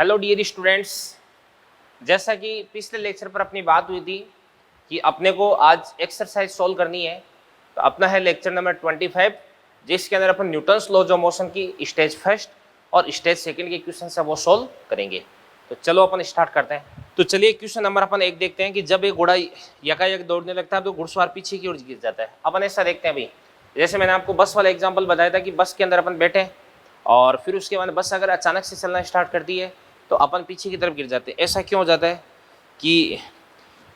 Hello dear students, जैसा कि पिछले लेक्चर पर अपनी बात हुई थी कि अपने को आज एक्सरसाइज सॉल्व करनी है। तो अपना है लेक्चर नंबर 25, जिसके अंदर अपन न्यूटन्स लॉज ऑफ मोशन की स्टेज फर्स्ट और स्टेज सेकंड के क्वेश्चन है वो सॉल्व करेंगे। तो चलो अपन स्टार्ट करते हैं। तो चलिए क्वेश्चन नंबर अपन 1 देखते हैं कि जब एक घोड़ा यकायक दौड़ने लगता है तो घुड़सवार पीछे की ओर गिर जाता है। अपन ऐसा देखते हैं भाई, जैसे मैंने आपको बस वाला एग्जाम्पल बताया था कि बस के अंदर अपन बैठे और फिर उसके बाद बस अगर अचानक से चलना स्टार्ट करती है तो अपन पीछे की तरफ गिर जाते हैं। ऐसा क्यों हो जाता है कि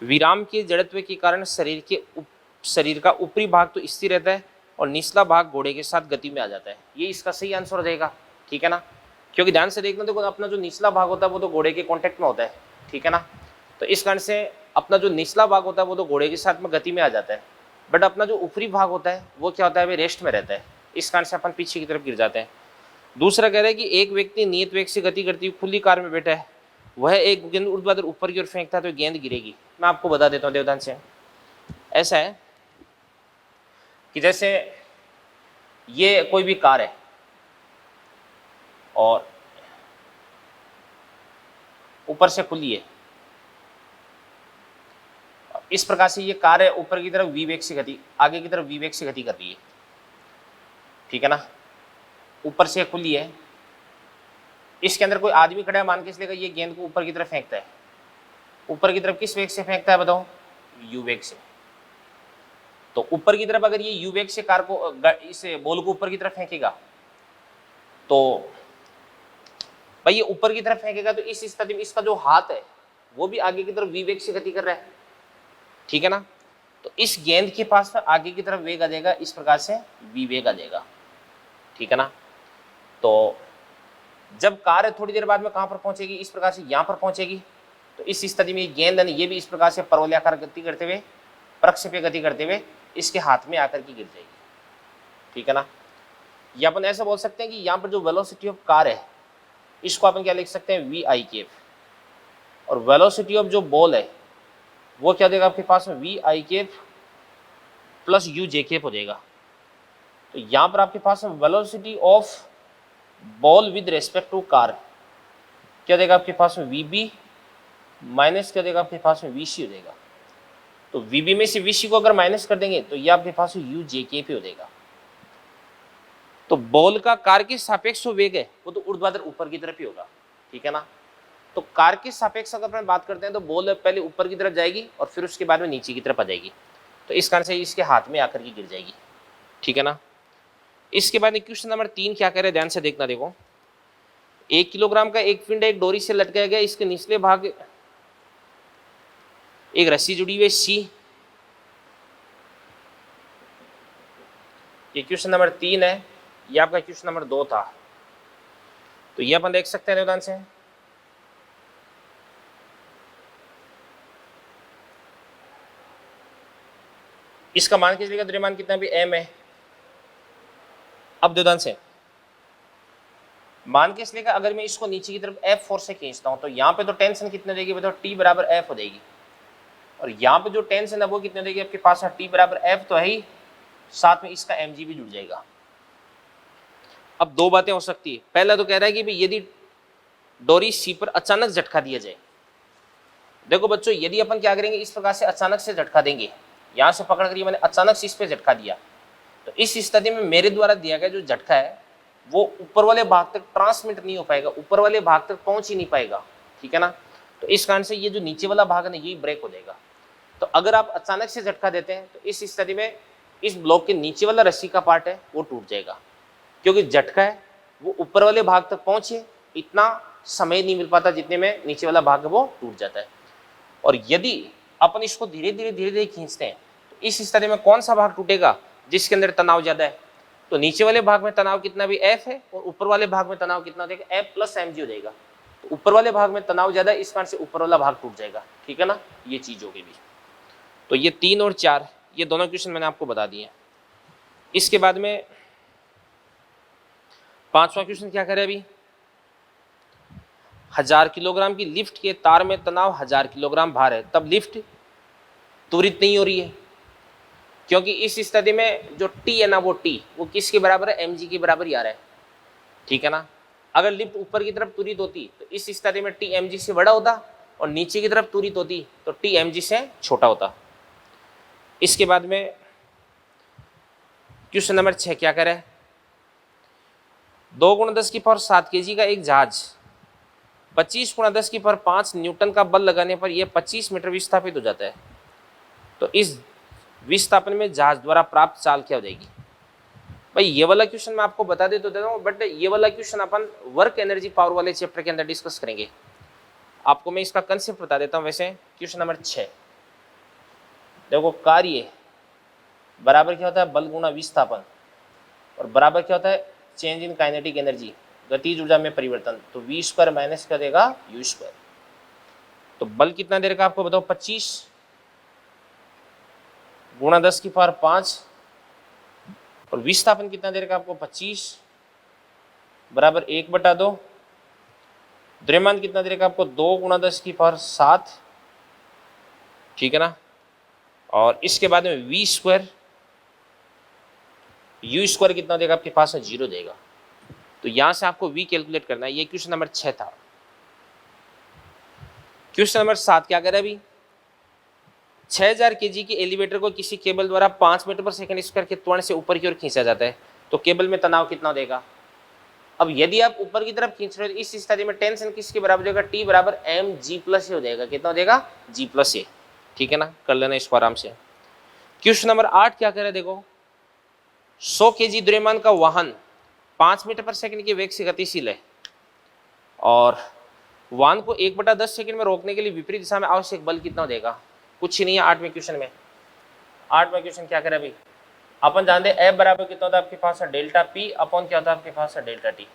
विराम के जड़त्व के कारण शरीर का ऊपरी भाग तो स्थिर रहता है और निचला भाग घोड़े के साथ गति में आ जाता है। ये इसका सही आंसर हो जाएगा, ठीक है ना। क्योंकि ध्यान से देखना, देखो अपना जो निचला भाग होता है वो तो घोड़े के कांटेक्ट में होता है, ठीक है ना। तो इस कारण से अपना जो निचला भाग होता है वो तो घोड़े के साथ में गति में आ जाता है, बट अपना जो ऊपरी भाग होता है वो क्या होता है, वे रेस्ट में रहता है। इस कारण से अपन पीछे की तरफ गिर जाते हैं। दूसरा कह रहा है कि एक व्यक्ति नियत वेग से गति करती हुई खुली कार में बैठा है, वह एक गेंद ऊर्ध्वाधर ऊपर की ओर फेंकता है तो गेंद गिरेगी। मैं आपको बता देता हूँ देवदान से, ऐसा है कि जैसे ये कोई भी कार है और ऊपर से खुली है, इस प्रकार से ये कार है ऊपर की तरफ वी वेग से गति, आगे की तरफ वी वेग से गति कर रही है, ठीक है ना। ऊपर से खुली है, इसके अंदर कोई आदमी खड़ा है, मान के इसलिए ये गेंद को ऊपर की तरफ फेंकता है। ऊपर की तरफ किस वेग से फेंकता है बताओ, यू वेग से। तो ऊपर की तरफ अगर ये यू वेग से कार को, इस बॉल को ऊपर की तरफ फेंकेगा तो भाई ये ऊपर की तरफ फेंकेगा तो इस स्थिति में इसका जो हाथ है वो भी आगे की तरफ वी वेग से गति कर रहा है, ठीक है ना। तो इस गेंद के पास में आगे की तरफ वेग आ जाएगा, इस प्रकार से वी वेग आ जाएगा, ठीक है ना। तो जब कार थोड़ी देर बाद में कहां पर पहुंचेगी, इस प्रकार से यहां पर पहुंचेगी, तो इस स्थिति में गेंद ये भी इस प्रकार से परवलयाकार गति करते हुए, प्रक्षेपीय गति करते हुए इसके हाथ में आकर के गिर जाएगी, ठीक है ना। या अपन ऐसा बोल सकते हैं कि यहाँ पर जो वेलोसिटी ऑफ कार है इसको अपन क्या लिख सकते हैं, वी आई केफ, और वेलोसिटी ऑफ जो बॉल है वो क्या देगा आपके पास में, V I cap plus U J cap हो जाएगा। तो यहाँ पर आपके पास में velocity of ball with respect to car क्या देगा आपके पास में, वी बी माइनस क्या देगा आपके पास में, वी सी हो जाएगा। तो वी बी में से वी सी को अगर माइनस कर देंगे तो ये आपके पास यू जे के पे हो जाएगा। तो बॉल का कार के सापेक्ष जो वेग है वो तो ऊर्ध्वाधर ऊपर की तरफ ही होगा, ठीक है ना। तो कार के सापेक्ष अगर अपन बात करते हैं तो बॉल पहले ऊपर की तरफ जाएगी और फिर उसके बाद में नीचे की तरफ आ जाएगी, तो इस कारण से इसके हाथ में आकर के गिर जाएगी, ठीक है ना। इसके बाद क्वेश्चन नंबर 3 क्या कह रहे हैं, ध्यान से देखना। देखो 1 किलोग्राम का एक पिंड एक डोरी से लटकाया गया, इसके निचले भाग एक रस्सी जुड़ी हुई सी। ये क्वेश्चन नंबर 3 है, ये आपका क्वेश्चन नंबर 2 था। तो ये अपन देख सकते हैं ध्यान से, इसका मान के चलिएगा द्रव्यमान कितना भी एम है। अब ध्यान से मान के चलिएगा अगर मैं इसको नीचे की तरफ एफ फोर्स से खींचता हूं तो यहाँ पे तो टेंशन कितनी हो जाएगी बताओ, टी बराबर एफ हो जाएगी, और यहाँ पे जो टेंशन है वो कितनी हो जाएगी आपके पास, टी बराबर एफ तो है ही, साथ में इसका एम जी भी जुड़ जाएगा। अब दो बातें हो सकती है, पहला तो कह रहा है कि भाई यदि डोरी सी पर अचानक झटका दिया जाए, देखो बच्चों यदि अपन क्या करेंगे, इस प्रकार से अचानक से झटका देंगे, यहां से पकड़ कर मैंने अचानक से इस पे झटका दिया, तो इस स्थिति में मेरे द्वारा दिया गया जो झटका है वो ऊपर वाले भाग तक ट्रांसमिट नहीं हो पाएगा, ऊपर वाले भाग तक पहुंच ही नहीं पाएगा, ठीक है ना। तो इस कारण से ये जो नीचे वाला भाग है ना यही ब्रेक हो जाएगा। तो अगर आप अचानक से झटका देते हैं तो इस स्थिति में इस ब्लॉक के नीचे वाला रस्सी का पार्ट है वो टूट जाएगा, क्योंकि झटका है वो ऊपर वाले भाग तक पहुंचे इतना समय नहीं मिल पाता जितने में नीचे वाला भाग वो टूट जाता है। और यदि अपन इसको धीरे धीरे खींचते हैं तो इस स्थिति में कौन सा भाग टूटेगा, जिसके अंदर तनाव ज्यादा है। तो नीचे वाले भाग में तनाव कितना भी एफ है और ऊपर वाले भाग में तनाव कितना हो जाएगा, एफ प्लस एम जी हो जाएगा। तो ऊपर वाले भाग में तनाव ज्यादा है, इस कारण से ऊपर वाला भाग टूट जाएगा, ठीक है ना। ये चीज होगी भी। तो ये 3 और 4 ये दोनों क्वेश्चन मैंने आपको बता दिए। इसके बाद में 5वां क्वेश्चन क्या करे अभी, 1000 किलोग्राम की लिफ्ट के तार में तनाव 1000 किलोग्राम भार है, तब लिफ्ट त्वरित नहीं हो रही है, क्योंकि इस स्थिति में जो टी है ना वो टी वो किसके बराबर है, एम जी के बराबर ही आ रहा है, ठीक है ना। अगर लिफ्ट ऊपर की तरफ त्वरित होती तो इस स्थिति में टी एम जी से बड़ा होता, और नीचे की तरफ त्वरित होती तो टी एम जी से छोटा होता। इसके बाद में क्वेश्चन नंबर 6 क्या कह रहा है, 2 × 10⁻7 kg का एक जहाज 25 × 10⁻5 न्यूटन का बल लगाने पर यह 25 मीटर विस्थापित हो जाता है। तो इस विस्थापन में जहाज द्वारा प्राप्त चाल क्या हो जाएगी। भाई ये वाला क्वेश्चन मैं आपको बता दे तो देता हूँ, बट ये वाला क्वेश्चन अपन वर्क एनर्जी पावर वाले चैप्टर के अंदर डिस्कस करेंगे। आपको मैं इसका कंसेप्ट बता देता हूँ। वैसे क्वेश्चन नंबर 6 देखो, कार्य बराबर क्या होता है, बल गुणा विस्थापन, और बराबर क्या होता है, चेंज इन काइनेटिक एनर्जी, गतिज ऊर्जा में परिवर्तन। तो v² माइनस क्या देगा, u²। तो बल कितना देर का आपको बताओ, 25 × 10⁵ और विस्थापन कितना देर का आपको 25 बराबर 1/2। द्रव्यमान कितना देर का आपको 2 × 10⁻7, ठीक है ना। और इसके बाद में v² u² कितना देगा आपके पास में 0 देगा। तो यहां से आपको v कैलकुलेट करना है। ये क्वेश्चन नंबर 6 था। क्वेश्चन नंबर 7 क्या कर रहा है अभी, 6000 kg की एलिवेटर को किसी केबल द्वारा 5 मीटर/सेकंड के त्वरण से ऊपर की ओर खींचा जाता है, तो केबल में तनाव कितना देगा। अब यदि आप ऊपर की तरफ खींच रहे हो तो इस स्थिति में टेंशन किसके बराबर होगा, T बराबर mg+ हो जाएगा। कितना हो जाएगा, g+a, ठीक है ना। कर लेना इसको आराम से। क्वेश्चन नंबर 8 क्या कह रहा है देखो, 100 kg द्रव्यमान का वाहन 5 मीटर/सेकंड के वेग से गतिशील है, और वाहन को 1/10 सेकंड में रोकने के लिए विपरीत दिशा में आवश्यक बल कितना देगा। कुछ ही नहीं है 8वें क्वेश्चन में। 8वां क्वेश्चन क्या करे अभी, अपन जानते हैं F बराबर कितना होता है आपके पास है डेल्टा P अपॉन क्या होता है आपके पास है डेल्टा T।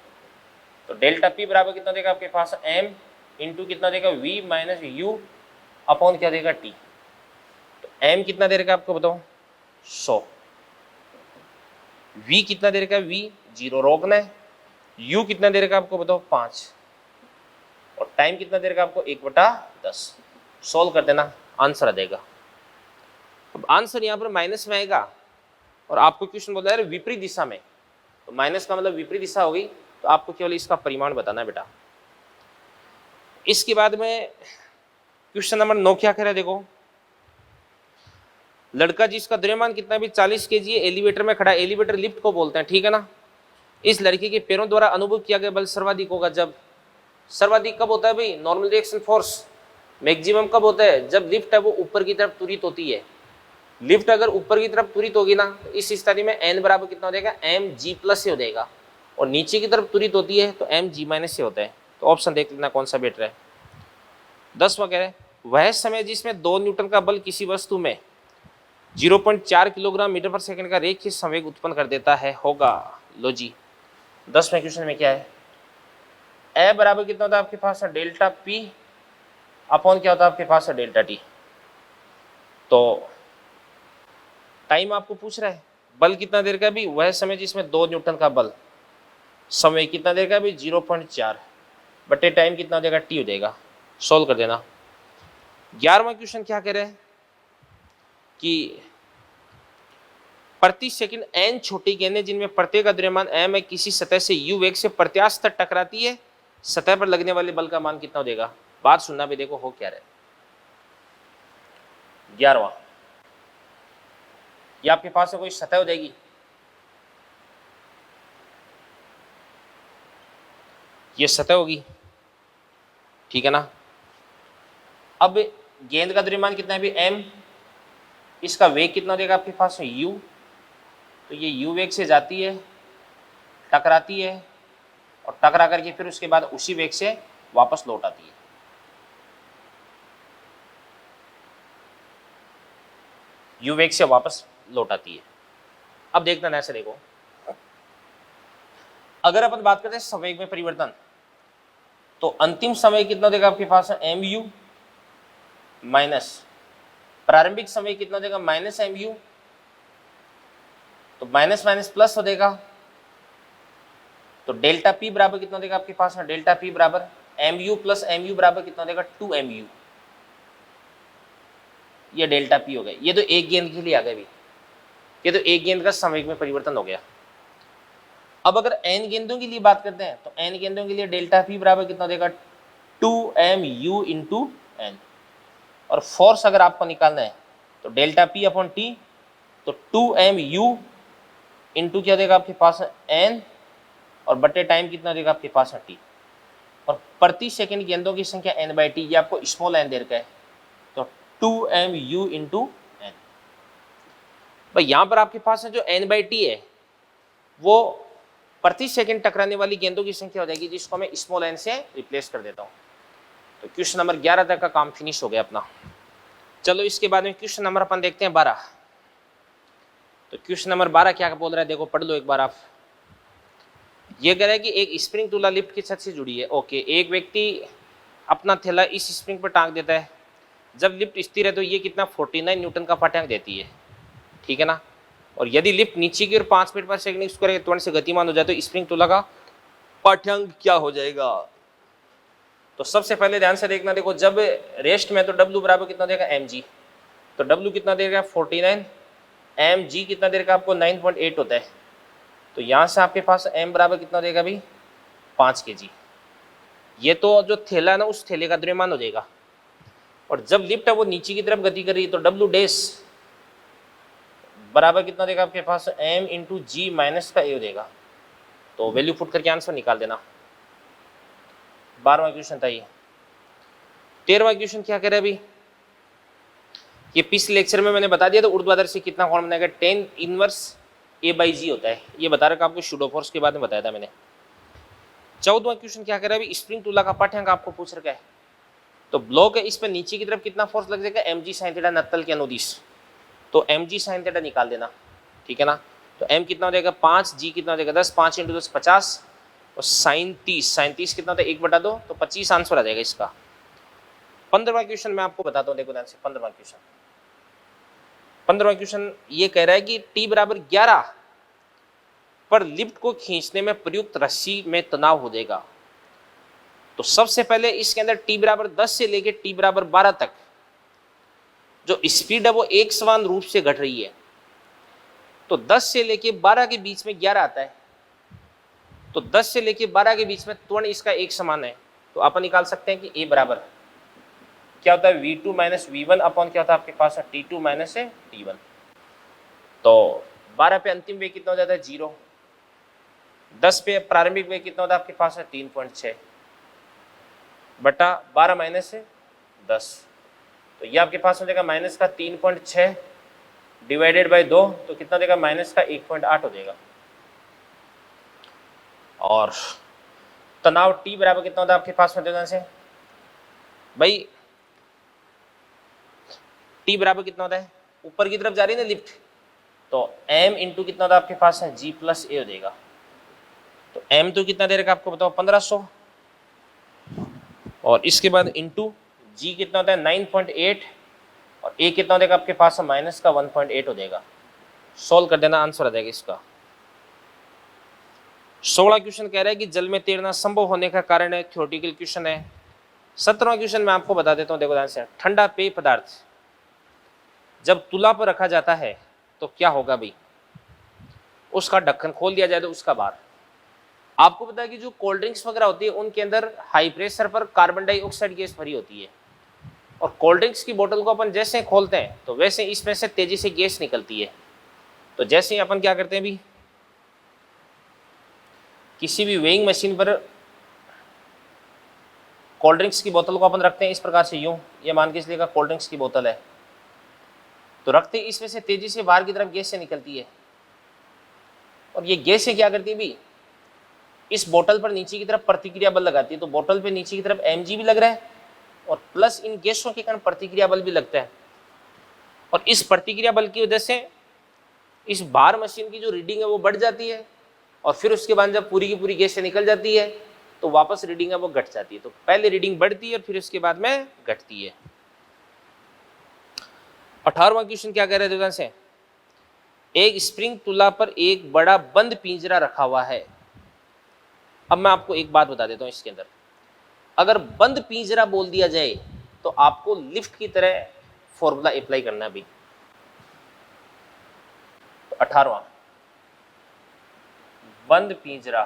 तो डेल्टा P बराबर कितना देगा आपके पास M इंटू कितना देगा V माइनस U अपॉन क्या देगा T। तो M कितना देगा आपको बताओ 100, V कितना देगा V 0 रोकना है, U कितना देगा आपको बताओ 5, और टाइम कितना देगा आपको 1/10। सोल्व कर देना, आंसर आ जाएगा। अब आंसर यहाँ पर माइनस में आएगा, और आपको क्वेश्चन बोला है विपरीत दिशा में, तो माइनस का मतलब विपरीत दिशा होगी। तो आपको केवल इसका परिमाण बताना है बेटा। इसके बाद में क्वेश्चन नंबर 9 क्या कह रहा है देखो, लड़का जिसका द्रव्यमान कितना भी 40 kg है, एलिवेटर में खड़ा है। एलिवेटर लिफ्ट को बोलते हैं, ठीक है ना। इस लड़के के पैरों द्वारा अनुभव किया गया बल सर्वाधिक होगा जब, सर्वाधिक कब होता है भाई, नॉर्मल रिएक्शन फोर्स मैक्सिमम कब होता है, जब लिफ्ट है वो ऊपर की तरफ त्वरित होती है। लिफ्ट अगर ऊपर की तरफ त्वरित होगी ना, तो इस स्थिति में n बराबर कितना हो जाएगा, mg+ से हो जाएगा, और नीचे की तरफ त्वरित होती है तो mg- से होता है। तो ऑप्शन देख लेना कौन सा बेटर है। 10वां कह रहे हैं, वह समय जिसमें 2 न्यूटन का बल किसी वस्तु में 0.4 किलोग्राम मीटर/सेकंड का रेखीय संवेग उत्पन्न कर देता है होगा। लो जी 10वें क्वेश्चन में क्या है, ए बराबर कितना होता है आपके पास है डेल्टा P अपॉन क्या होता है आपके पास है डेल्टा T। तो टाइम आपको पूछ रहा है, बल कितना देर का भी, वह समय जिसमें 2 न्यूटन का बल, समय कितना देर का भी 0.4 बटे टाइम कितना हो जाएगा T हो जाएगा। सोल्व कर देना। 11वां क्वेश्चन क्या कह रहे हैं कि प्रति सेकंड n छोटी गेंदें जिनमें प्रत्येक का द्रव्यमान m है किसी सतह से u वेग से प्रत्यास्थ तक टकराती है, सतह पर लगने वाले बल का मान कितना हो देगा। बात सुनना भी, देखो हो क्या रहा है। 11वां, ये आपके पास से कोई सतह हो जाएगी, ये सतह होगी, ठीक है ना। अब गेंद का द्रव्यमान कितना है भी m, इसका वेग कितना देगा आपके पास में u, तो ये u वेग से जाती है, टकराती है, और टकरा करके फिर उसके बाद उसी वेग से वापस लौट आती है। u वेग से वापस लौट आती है। अब देखना ना, ऐसे देखो, अगर अपन बात करते हैं संवेग में परिवर्तन, तो अंतिम समय कितना देगा आपके पास है mu माइनस प्रारंभिक समय कितना देगा माइनस mu, तो माइनस माइनस प्लस हो देगा। तो डेल्टा P बराबर कितना देगा आपके पास है डेल्टा P बराबर mu प्लस mu बराबर कितना देगा 2mu। ये डेल्टा P हो गया। ये तो एक गेंद के लिए आ गया भी, ये तो एक गेंद का संवेग में परिवर्तन हो गया। अब अगर n गेंदों के लिए बात करते हैं तो n गेंदों के लिए डेल्टा पी बराबर कितना देगा 2mu इंटू एन। और फोर्स अगर आपको निकालना है तो डेल्टा पी अपॉन टी, तो 2mu इंटू क्या देगा आपके पास n, और बटे टाइम कितना देगा आपके पास है टी। और प्रति सेकंड गेंदों की संख्या n बाई टी, ये आपको स्मॉल n दे रखा है, तो 2mu इंटू एन। भाई यहाँ पर आपके पास है जो n बाई टी है वो प्रति सेकंड टकराने वाली गेंदों की संख्या हो जाएगी, जिसको मैं स्मॉल n से रिप्लेस कर देता हूँ। तो क्वेश्चन नंबर 11 तक का काम फिनिश हो गया अपना। चलो इसके बाद में क्वेश्चन नंबर अपन देखते हैं 12। तो क्वेश्चन नंबर 12 क्या बोल रहा है, देखो पढ़ लो एक बार आप। ये कह रहा है कि एक स्प्रिंग तुला लिफ्ट की छत से जुड़ी है। ओके, एक व्यक्ति अपना थैला इस स्प्रिंग पर टांग देता है। जब लिफ्ट स्थिर है तो ये कितना 49 न्यूटन का पाठ्यांक देती है, ठीक है ना। और यदि लिफ्ट नीचे की ओर 5 मीटर पर सेकंड स्क्वायर के त्वरण से गतिमान हो जाए तो स्प्रिंग तुला का पाठ्यांक क्या हो जाएगा। तो सबसे पहले ध्यान से देखना, देखो जब रेस्ट में तो W बराबर कितना देगा mg, तो W कितना देगा 49, mg कितना देगा आपको 9.8 होता है। तो यहाँ से आपके पास m बराबर कितना देगा भाई 5 kg। ये तो जो थैला है ना उस थैले का द्रव्यमान हो जाएगा। और जब लिफ्ट है वो नीचे की तरफ गति कर रही है तो W डैश बराबर कितना देगा आपके पास m इंटू जी माइनस का a हो जाएगा। तो वैल्यू पुट करके आंसर निकाल देना। 12वां क्वेश्चन था ये। 13वां क्वेश्चन क्या कह रहा है अभी, ये पिछले लेक्चर में मैंने बता दिया था ऊर्ध्वाधर से कितना कोण बनेगा, 10 इनवर्स a/g होता है। ये बता रखा आपको शूडो फोर्स के बाद में बताया था मैंने। 14वां क्वेश्चन क्या कह रहा है अभी, स्प्रिंग तुला का पाठ्यांक आपको पूछ रखा है। तो ब्लॉक है, इस पर नीचे की तरफ कितना फोर्स लग जाएगा mg sin थीटा नत्तल के अनुदिश। तो mg sin थीटा निकाल देना, ठीक है ना। तो m कितना हो जाएगा 5, g कितना हो जाएगा 10, 5 × 10 50, और साइन 30 कितना होता है 1/2, तो 25 आंसर आ जाएगा इसका। 15वां क्वेश्चन मैं आपको बताता हूँ, देखो ध्यान से। 15वां क्वेश्चन ये कह रहा है कि t बराबर 11 पर लिफ्ट को खींचने में प्रयुक्त रस्सी में तनाव हो जाएगा। तो सबसे पहले इसके अंदर t बराबर 10 से लेके t बराबर 12 तक जो स्पीड है वो एक समान रूप से घट रही है। तो 10 से लेके 12 के बीच में 11 आता है, तो 10 से लेके 12 के बीच में त्वरण इसका एक समान है। तो अपन निकाल सकते हैं कि a बराबर क्या होता है v2 माइनस v1 अपॉन क्या होता है आपके पास है t2 माइनस t1। तो 12 पे अंतिम वेग कितना हो जाता है 0, 10 पे प्रारंभिक वेग कितना होता है आपके पास है 3.6 बटा 12 माइनस 10। तो ये आपके पास हो जाएगा माइनस का 3.6 डिवाइडेड बाई 2, तो कितना देगा माइनस का 1.8 हो जाएगा। और तनाव T बराबर कितना होता है आपके पास में से भाई, T बराबर कितना होता है, ऊपर की तरफ जा रही है ना लिफ्ट, तो m इंटू कितना होता है आपके पास है g प्लस a हो जाएगा। तो m तो कितना दे रखा आपको बताओ 1500, और इसके बाद इंटू g कितना होता है 9.8, और a कितना हो जाएगा आपके पास है माइनस का 1.8 हो जाएगा। सोल्व कर देना, आंसर आ जाएगा इसका। 16वां क्वेश्चन कह रहा है कि जल में तैरना संभव होने का कारण है, थ्योरेटिकल क्वेश्चन है। 17वां क्वेश्चन मैं आपको बता देता हूँ, देखो ध्यान से। ठंडा पेय पदार्थ जब तुला पर रखा जाता है तो क्या होगा भाई, उसका ढक्कन खोल दिया जाए तो उसका भार। आपको पता है कि जो कोल्ड ड्रिंक्स वगैरह होती है उनके अंदर हाई प्रेशर पर कार्बन डाइऑक्साइड गैस भरी होती है, और कोल्ड ड्रिंक्स की बोतल को अपन जैसे खोलते हैं तो वैसे इसमें से तेजी से गैस निकलती है। तो जैसे ही अपन क्या करते हैं भी, किसी भी वेइंग मशीन पर कोल्ड ड्रिंक्स की बोतल को अपन रखते हैं इस प्रकार से, यूं ये मान के इसलिए कोल्ड ड्रिंक्स की बोतल है, तो रखते ही इसमें से तेजी से बाहर की तरफ गैस से निकलती है। और ये गैस से क्या करती है भी, इस बोतल पर नीचे की तरफ प्रतिक्रिया बल लगाती है। तो बोतल पे नीचे की तरफ mg भी लग रहा है, और प्लस इन गैसों के कारण प्रतिक्रिया बल भी लगता है। और इस प्रतिक्रिया बल की वजह से इस बार मशीन की जो रीडिंग है वो बढ़ जाती है, और फिर उसके बाद जब पूरी की पूरी गैस से निकल जाती है तो वापस रीडिंग है वो घट जाती है। तो पहले रीडिंग बढ़ती है और फिर उसके बाद में घटती है। 18वां क्वेश्चन क्या कह रहे थे से, एक स्प्रिंग तुला पर एक बड़ा बंद पिंजरा रखा हुआ है। अब मैं आपको एक बात बता देता हूं, इसके अंदर अगर बंद पिंजरा बोल दिया जाए तो आपको लिफ्ट की तरह फॉर्मूला अप्लाई करना है भी। तो 18वां बंद पिंजरा,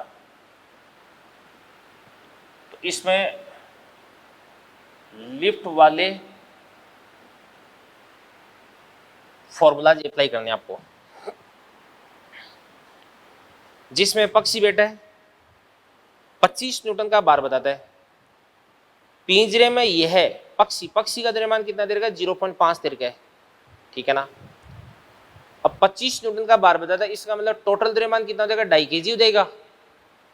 तो इसमें लिफ्ट वाले फॉर्मूलाज अप्लाई करने आपको, जिसमें पक्षी बैठा है 25 न्यूटन का बार बताता है, पिंजरे में यह है पक्षी का द्रव्यमान कितना दे रखा है 0.5 दे रखा है, ठीक है ना। अब 25 न्यूटन का बार बताता है, इसका मतलब टोटल द्रव्यमान कितना हो जाएगा 2.5 kg हो जाएगा।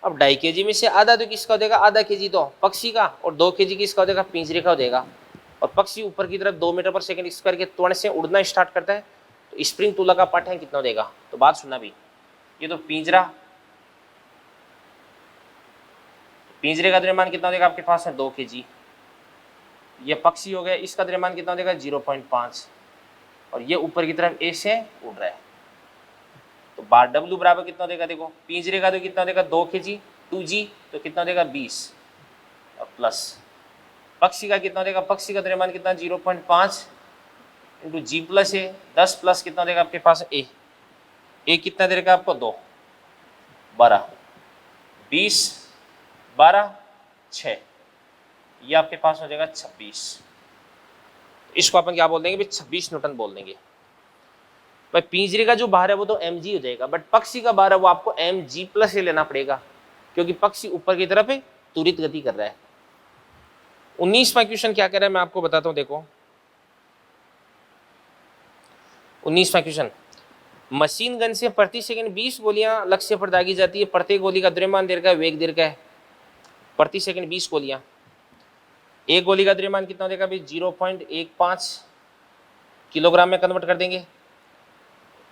अब 2.5 kg में से आधा तो किसका हो जाएगा, आधा kg तो पक्षी का, और 2 kg किसका हो जाएगा, पिंजरे का हो जाएगा। और पक्षी ऊपर की तरफ 2 मीटर पर सेकंड स्क्वायर के त्वरण से उड़ना स्टार्ट करता है, तो स्प्रिंग तुला का पाठ है कितना हो जाएगा। तो बात सुनना भी, ये तो पिंजरे का द्रव्यमान कितना हो जाएगा आपके पास है 2 kg। ये पक्षी हो गया, इसका द्रव्यमान कितना हो जाएगा 0.5, और ये ऊपर की तरफ ए से उड़ रहा है, तो बार डब्ल्यू बराबर कितना देगा, देखो पिंजरे का तो कितना देगा 2 kg 2g, तो कितना देगा 20, और प्लस पक्षी का कितना देगा, पक्षी का द्रव्यमान कितना 0.5 इंटू जी प्लस ए 10 प्लस कितना देगा आपके पास ए कितना देगा आपको 2 12 20 12 6, ये आपके पास हो जाएगा 26। इसको अपन क्या बोल देंगे भाई 26 न्यूटन बोल देंगे। भाई पिंजरे का जो भार है वो तो mg हो जाएगा, बट पक्षी का भार है वो आपको mg प्लस ए लेना पड़ेगा, क्योंकि पक्षी ऊपर की तरफ त्वरित गति कर रहा है। 19वां क्वेश्चन क्या कह रहा है मैं आपको बताता हूं, देखो 19वां क्वेश्चन, मशीन गन से प्रति सेकंड 20 गोलियां लक्ष्य पर दागी जाती है, प्रत्येक गोली का द्रव्यमान दीर्घ है, वेग दीर्घ है, प्रति सेकंड 20 गोलियां, एक गोली का द्रव्यमान कितना देगा भाई 0.15 किलोग्राम में कन्वर्ट कर देंगे,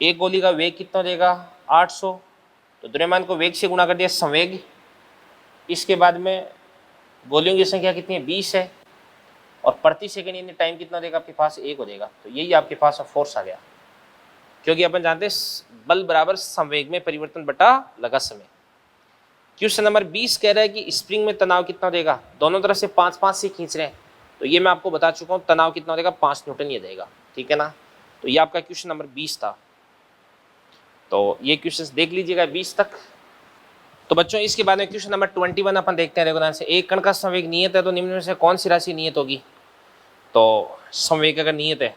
एक गोली का वेग कितना देगा 800, तो द्रव्यमान को वेग से गुणा कर दिया संवेग, इसके बाद में गोलियों की संख्या कितनी है 20 है, और प्रति सेकंड यानी टाइम कितना देगा आपके पास 1 हो जाएगा, तो यही आपके पास फोर्स आ गया, क्योंकि अपन जानते हैं बल बराबर संवेग में परिवर्तन बटा लगा समय। क्वेश्चन नंबर 20 कह रहा है कि स्प्रिंग में तनाव कितना देगा, दोनों तरफ से 5-5 से खींच रहे हैं, तो ये मैं आपको बता चुका हूँ तनाव कितना देगा 5 न्यूटन ये देगा, ठीक है ना। तो ये आपका क्वेश्चन नंबर 20 था, तो ये क्वेश्चन देख लीजिएगा 20 तक। तो बच्चों इसके बाद में क्वेश्चन नंबर 21 अपन देखते हैं, देखो से एक कण का संवेग नियत है, तो निम्न में से कौन सी राशि नियत होगी। तो संवेग अगर नियत है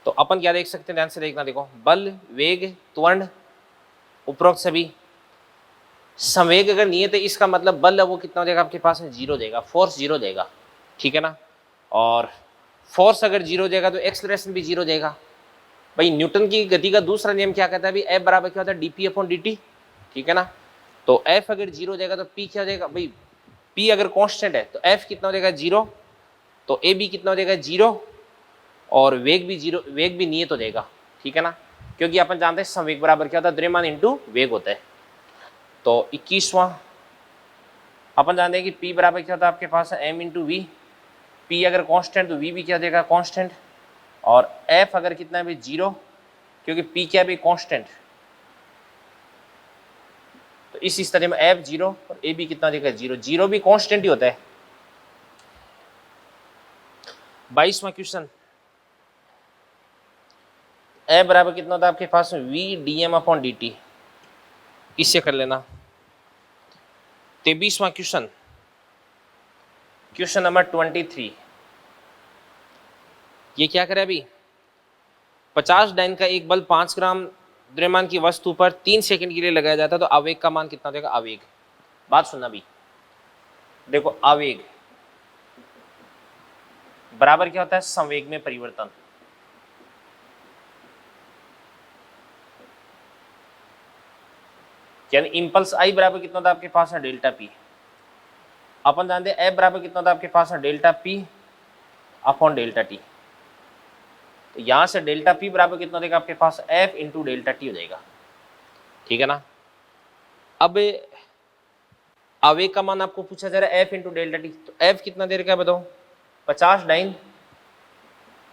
तो अपन क्या देख सकते हैं, ध्यान से देखना, देखो बल वेग त्वरण उपरोक्त सभी, संवेग अगर नियत है इसका मतलब बल है वो कितना हो जाएगा आपके पास में 0 देगा, फोर्स 0 देगा, ठीक है ना। और फोर्स अगर 0 देगा तो एक्सेलरेशन भी 0 देगा। भाई न्यूटन की गति का दूसरा नियम क्या कहता है, भाई एफ बराबर क्या होता है dp अपॉन dt, ठीक है ना। तो एफ अगर 0 देगा तो p क्या हो जाएगा, भाई p अगर कांस्टेंट है तो एफ कितना हो जाएगा 0, तो ए बी कितना हो जाएगा 0, और वेग भी 0, वेग भी नियत हो जाएगा, ठीक है ना, क्योंकि अपन जानते हैं संवेग बराबर क्या होता है द्रव्यमान इंटू वेग होता है। तो 21वां अपन जानते हैं कि P बराबर क्या होता है आपके पास m इंटू वी, P अगर कांस्टेंट तो V भी क्या देगा कांस्टेंट, और F अगर कितना है भाई 0, क्योंकि P क्या है भाई कांस्टेंट, तो इस स्थिति में F 0 और A भी कितना देगा 0, 0 भी कांस्टेंट ही होता है। 22वां क्वेश्चन, F बराबर कितना होता है आपके पास V dm अपॉन dt, इससे कर लेना। 23वां क्वेश्चन, क्वेश्चन नंबर 23, ये क्या करे अभी, 50 डाइन का एक बल 5 ग्राम द्रव्यमान की वस्तु पर 3 सेकंड के लिए लगाया जाता है, तो आवेग का मान कितना देगा, आवेग, बात सुनना भी, देखो आवेग बराबर क्या होता है संवेग में परिवर्तन, यानी इंपल्स आई बराबर कितना था आपके पास है डेल्टा पी, अपन जानते हैं एफ बराबर कितना था आपके पास है delta P upon delta T, तो यहां से डेल्टा पी बराबर कितना देगा आपके पास एफ इंटू डेल्टा टी हो जाएगा, ठीक है ना। अब आवेग का मान आपको पूछा जा रहा है एफ इंटू डेल्टा टी, तो एफ कितना दे रखा है बताओ 50 डाइन,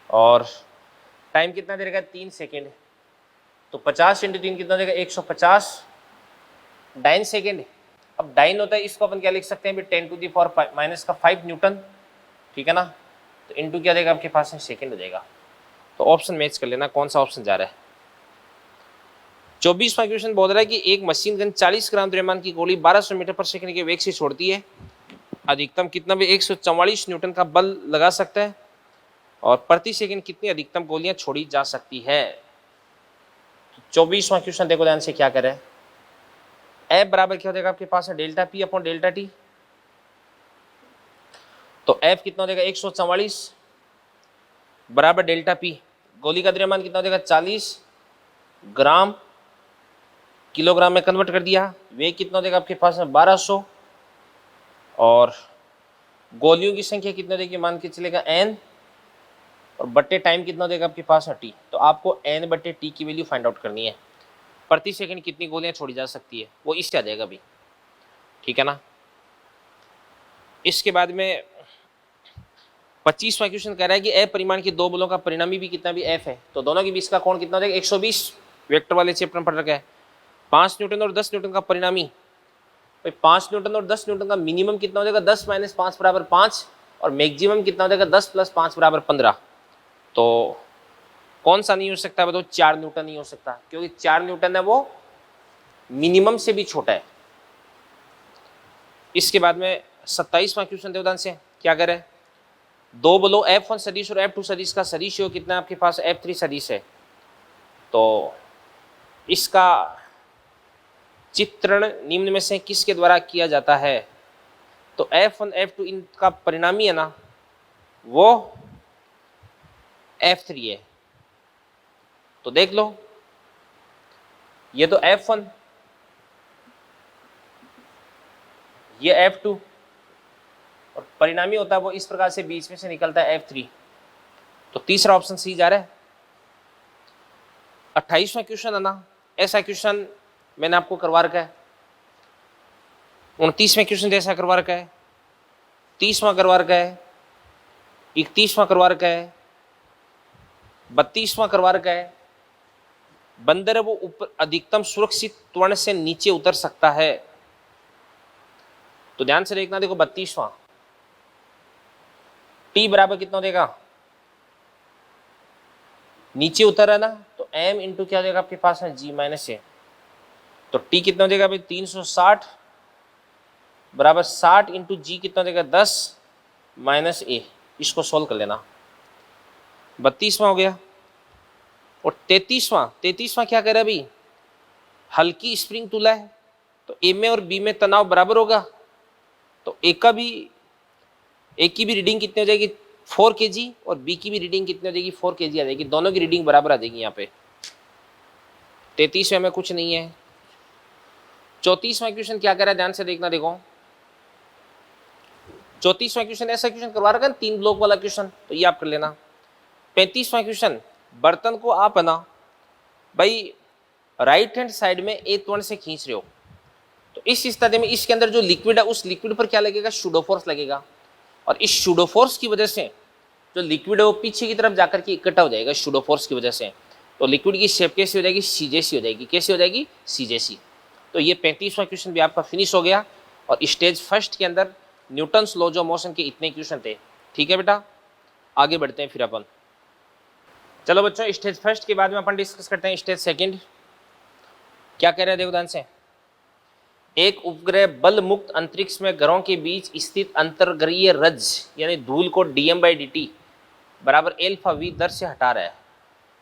और टाइम कितना दे रखा है 3 सेकेंड, तो 50 इंटू 3 कितना देगा 150 डाइन सेकेंड। अब डाइन होता है इसको अपन क्या लिख सकते हैं 10 टू दी पावर माइनस का 5 न्यूटन, ठीक है ना, तो इंटू क्या देगा आपके पास में सेकेंड हो जाएगा। तो ऑप्शन मैच कर लेना कौन सा ऑप्शन जा रहा है। 24वां क्वेश्चन बोल रहा है कि एक मशीन गन 40 ग्राम द्रव्यमान की गोली 1200 मीटर पर सेकंड के वेग से छोड़ती है, अधिकतम कितना भी 144 न्यूटन का बल लगा सकता है और प्रति सेकंड कितनी अधिकतम गोलियां छोड़ी जा सकती है। 24वां क्वेश्चन देखो ध्यान से क्या करे। एफ बराबर क्या हो जाएगा आपके पास है delta P upon delta T. तो एफ कितना हो जाएगा 144 बराबर डेल्टा पी, गोली का द्रव्यमान कितना हो जाएगा 40 ग्राम, किलोग्राम में कन्वर्ट कर दिया, वेग कितना हो जाएगा आपके पास है 1200 और गोलियों की संख्या कितना देगी मान के चलेगा n और बट्टे टाइम कितना देगा आपके पास है t। तो आपको n बट्टे t की वैल्यू फाइंड आउट करनी है, प्रति सेकंड कितनी गोलियां छोड़ी जा सकती है वो इससे आ जाएगा अभी, ठीक है ना। इसके बाद में 25वां क्वेश्चन कह रहा है कि f परिमाण के दो बलों का परिणामी भी कितना भी f है, तो दोनों के बीच का कोण कितना हो जाएगा 120, वेक्टर वाले चैप्टर में पढ़ रखा है। 5 न्यूटन और 10 न्यूटन का परिणामी, भाई 5 न्यूटन और 10 न्यूटन का मिनिमम कितना हो जाएगा 10 माइनस 5 बराबर 5 और मैक्सिमम कितना हो जाएगा 10 प्लस 5 बराबर 15। तो कौन सा नहीं हो सकता बताओ, 4 न्यूटन नहीं हो सकता, क्योंकि 4 न्यूटन है वो मिनिमम से भी छोटा है। इसके बाद में 27वां क्वेश्चन देवदान से क्या करे, दो बलों F1 सदिश और F2 सदिश का सदिश योग कितना आपके पास F3 सदिश है, तो इसका चित्रण निम्न में से किसके द्वारा किया जाता है। तो F1 F2 इनका परिणामी है ना वो F3 है, तो देख लो ये तो F1 ये F2 और परिणामी होता है वो इस प्रकार से बीच में से निकलता है F3, तो तीसरा ऑप्शन सी जा रहा है। 28वां क्वेश्चन है ना, ऐसा क्वेश्चन मैंने आपको करवा रखा है। 29वें क्वेश्चन जैसा करवा रखा है, 30वां करवा रखा है, 31वां करवा रखा है, 32वां करवा रखा है। बंदर है वो ऊपर अधिकतम सुरक्षित त्वरण से नीचे उतर सकता है, तो ध्यान से देखना, देखो 32वां टी बराबर कितना देगा, नीचे उतर है ना तो m इंटू क्या देगा आपके पास है g माइनस ए, तो टी कितना देगा भाई 360 बराबर 60 इंटू जी कितना देगा 10 माइनस ए, इसको सोल्व कर लेना। 32वां हो गया। और 33वां क्या कह रहा है अभी, हल्की स्प्रिंग तुला है तो ए में और बी में तनाव बराबर होगा, तो ए की भी रीडिंग कितनी हो जाएगी 4 kg और बी की भी रीडिंग कितनी हो जाएगी 4 kg आ जाएगी, दोनों की रीडिंग बराबर आ जाएगी यहाँ पे। 33वें में कुछ नहीं है। 34वां क्वेश्चन क्या कह रहा है ध्यान से देखना, देखो 34वां क्वेश्चन ऐसा क्वेश्चन करवा रखा है 3 ब्लॉक वाला क्वेश्चन, तो ये आप कर लेना। 35वां क्वेश्चन, बर्तन को आप है ना भाई राइट हैंड साइड में ए त्वरण से खींच रहे हो, तो इस स्थिति में इसके अंदर जो लिक्विड है उस लिक्विड पर क्या लगेगा, सूडो फोर्स लगेगा, और इस सूडो फोर्स की वजह से जो लिक्विड है वो पीछे की तरफ जाकर के इकट्ठा हो जाएगा सूडो फोर्स की वजह से, तो लिक्विड की शेप कैसी हो जाएगी, सी जैसी हो जाएगी। कैसी हो जाएगी, सी जैसी। तो ये 35वां क्वेश्चन भी आपका फिनिश हो गया, और स्टेज फर्स्ट के अंदर न्यूटन्स लॉज ऑफ मोशन के इतने क्वेश्चन थे। ठीक है बेटा, आगे बढ़ते हैं फिर अपन। चलो बच्चों, स्टेज फर्स्ट के बाद में अपन डिस्कस करते हैं स्टेज सेकंड। क्या कह रहे हैं देखो ध्यान से, एक उपग्रह बल मुक्त अंतरिक्ष में ग्रहों के बीच स्थित अंतर्ग्रहीय रज यानी धूल को dm/dt बराबर एल्फा v दर से हटा रहा है,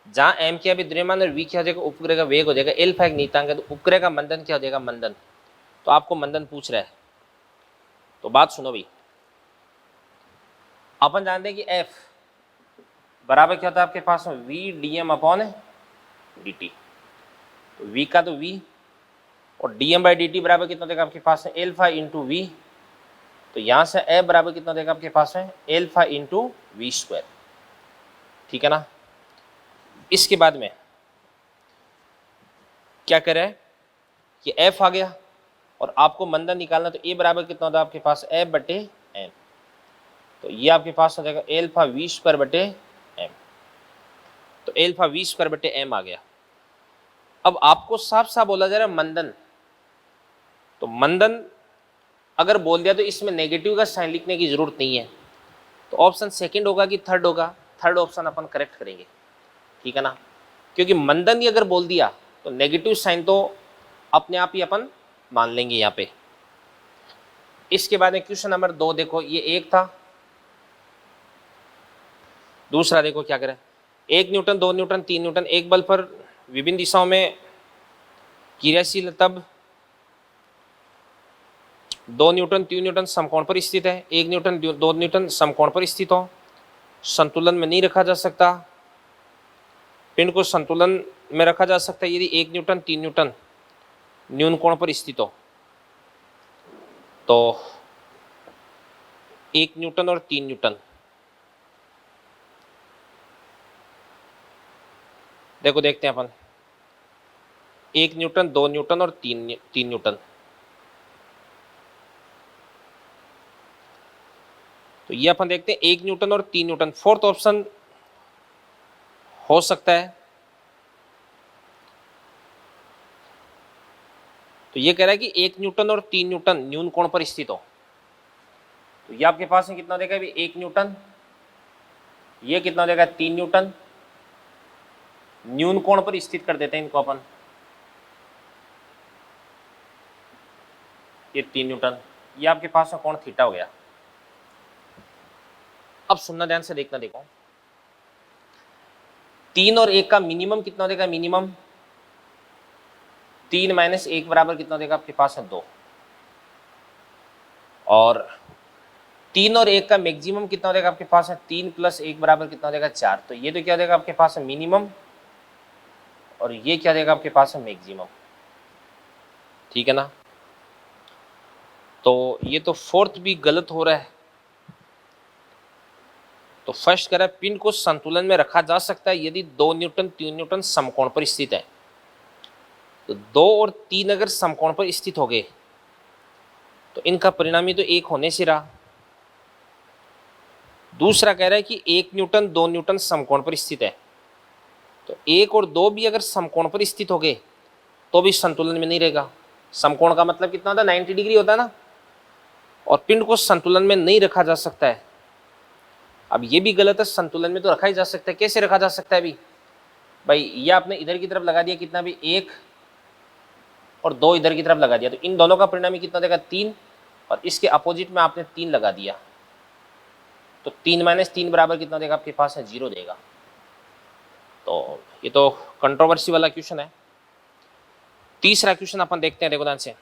जहां m क्या भी द्रव्यमान और v क्या हो जाएगा उपग्रह का वेग हो जाएगा, एल्फा एक नीतांक है, तो उपग्रह का मंदन क्या हो जाएगा, मंदन। तो आपको मंदन पूछ रहा है, तो बात सुनो भाई। अपन जानते हैं कि f बराबर क्या होता है आपके पास में v dm/dt, तो v का तो v और dm/dt बराबर कितना देगा आपके पास है एल्फा इंटू वी, तो यहां से f बराबर कितना देगा आपके पास है एल्फा इंटू वी स्क्वायर। ठीक है ना। इसके बाद में क्या करे कि f आ गया और आपको मंदन निकालना, तो a बराबर कितना होता है आपके पास f बटे m, तो ये आपके पास हो जाएगा एल्फा वी स्क्वायर बटे m, तो एल्फा वी स्क्वायर बटे m आ गया। अब आपको साफ साफ बोला जा रहा है मंदन, तो मंदन अगर बोल दिया तो इसमें नेगेटिव का साइन लिखने की जरूरत नहीं है, तो ऑप्शन सेकंड होगा कि थर्ड होगा, थर्ड ऑप्शन अपन करेक्ट करेंगे। ठीक है ना, क्योंकि मंदन ही अगर बोल दिया तो नेगेटिव साइन तो अपने आप ही अपन मान लेंगे यहाँ पे। इसके बाद में क्वेश्चन नंबर 2 देखो, ये 1 था, दूसरा देखो क्या करें। 1 न्यूटन, 2 न्यूटन, 3 न्यूटन एक बल पर विभिन्न दिशाओं में क्रियाशील तब 2 न्यूटन, 3 न्यूटन समकोण पर स्थित है। 1 न्यूटन, 2 न्यूटन समकोण पर स्थित हो, संतुलन में नहीं रखा जा सकता। पिंड को संतुलन में रखा जा सकता है यदि 1 न्यूटन, 3 न्यूटन न्यून कोण पर स्थित हो। तो 1 न्यूटन और 3 न्यूटन, देखो देखते हैं अपन। 1 न्यूटन, 2 न्यूटन और 3 न्यूटन। तो ये अपन देखते हैं 1 न्यूटन और 3 न्यूटन, फोर्थ ऑप्शन हो सकता है। तो ये कह रहा है कि 1 न्यूटन और 3 न्यूटन न्यून कोण पर स्थित हो। तो ये आपके पास में कितना देगा अभी, 1 न्यूटन, ये कितना देगा 3 न्यूटन, न्यून कोण पर स्थित कर देते हैं इनको अपन। ये 3 न्यूटन, ये आपके पास में कोण थीटा हो गया। अब सुनना ध्यान से, देखना, देखो 3 और 1 का मिनिमम कितना देगा, मिनिमम 3 - 1 बराबर कितना देगा आपके पास है 2, और 3 और 1 का मैक्सिमम कितना देगा आपके पास है 3 + 1 बराबर कितना देगा 4। तो ये तो क्या देगा आपके पास है मिनिमम, और ये क्या देगा आपके पास है मैक्सिमम, ठीक है ना। तो ये तो फोर्थ भी गलत हो रहा है। तो फर्स्ट कह रहा है पिंड को संतुलन में रखा जा सकता है यदि 2 न्यूटन, 3 न्यूटन समकोण पर स्थित है। तो 2 और 3 अगर समकोण पर स्थित हो गए तो इनका परिणामी तो 1 होने से रहा। दूसरा कह रहा है कि 1 न्यूटन, 2 न्यूटन समकोण पर स्थित है। तो 1 और 2 भी अगर समकोण पर स्थित हो गए तो भी संतुलन में नहीं रहेगा। समकोण का मतलब कितना होता है, 90 डिग्री होता है ना। और पिंड को संतुलन में नहीं रखा जा सकता है। अब ये भी गलत है, संतुलन में तो रखा ही जा सकता है। कैसे रखा जा सकता है अभी भाई, ये आपने इधर की तरफ लगा दिया कितना भी 1 और 2 इधर की तरफ लगा दिया, तो इन दोनों का परिणामी कितना देगा 3, और इसके अपोजिट में आपने 3 लगा दिया, तो 3 - 3 बराबर कितना देगा आपके पास है 0 देगा। तो ये तो कंट्रोवर्सी वाला क्वेश्चन है। तीसरा क्वेश्चन अपन देखते हैं, देखो ध्यान से।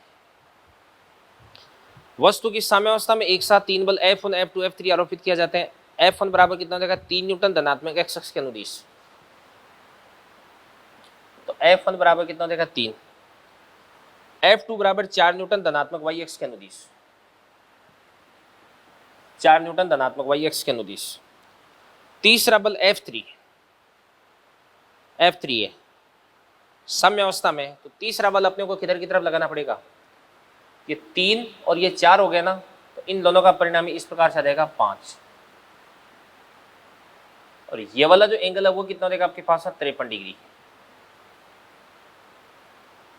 वस्तु की साम्यावस्था में एक साथ 3 बल F1, F2, F3 आरोपित किया जाते हैं। F1 बराबर कितना देगा 3 न्यूटन धनात्मक x अक्ष के अनुदिश। तो F1 बराबर कितना देगा 3, F2 बराबर 4 न्यूटन धनात्मक y अक्ष के अनुदिश, 4 न्यूटन धनात्मक y अक्ष के अनुदिश। तीसरा बल F3 है साम्यावस्था में, तो तीसरा बल अपने को किधर की तरफ लगाना पड़ेगा, ये 3 और ये 4 हो गए ना, तो इन दोनों का परिणामी इस प्रकार से देगा 5, और ये वाला जो एंगल है वो कितना देगा आपके पास है 53 डिग्री।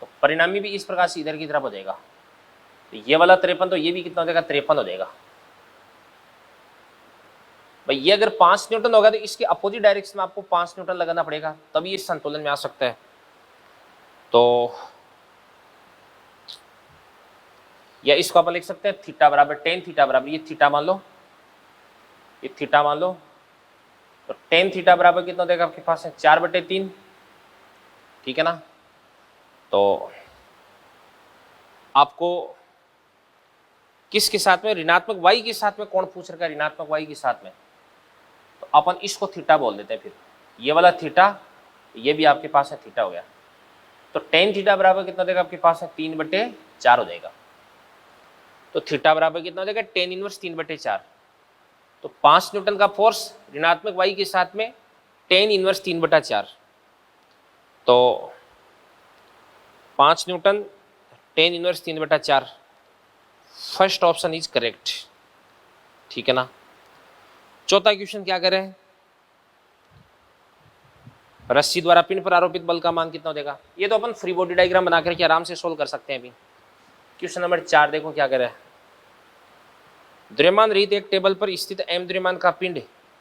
तो परिणामी भी इस प्रकार से इधर की तरफ हो जाएगा। तो ये वाला 53, तो ये भी कितना हो जाएगा 53 हो जाएगा। भाई ये अगर 5 न्यूटन होगा तो इसके अपोजिट डायरेक्शन में आपको 5 न्यूटन लगाना पड़ेगा, तभी इस संतुलन में आ सकता है। तो या इसको आप लिख सकते हैं थीटा बराबर tan थीटा बराबर, ये थीटा मान लो, ये थीटा मान लो, तो tan थीटा बराबर कितना देगा आपके पास है 4/3, ठीक है ना। तो आपको किसके साथ में, ऋणात्मक y के साथ में कोण पूछ रखा है, ऋणात्मक y के साथ में, तो अपन इसको थीटा बोल देते हैं। फिर ये वाला थीटा, ये भी आपके पास है थीटा हो गया। तो tan थीटा बराबर कितना देगा आपके पास है 3/4 हो जाएगा। तो थीटा बराबर कितना हो जाएगा tan इनवर्स 3/4। तो 5 न्यूटन का फोर्स ऋणात्मक y के साथ में tan इनवर्स 3/4, तो 5 Newton tan inverse 3/4, first option is correct, ठीक है ना। चौथा क्वेश्चन क्या करें, रस्सी द्वारा पिंड पर आरोपित बल का मान कितना देगा। ये तो अपन फ्री बॉडी डायग्राम बना करके आराम से सोल्व कर सकते हैं। अभी क्वेश्चन नंबर 4 देखो क्या करें। द्रव्यमान रहित एक टेबल पर स्थित m द्रव्यमान का पिंड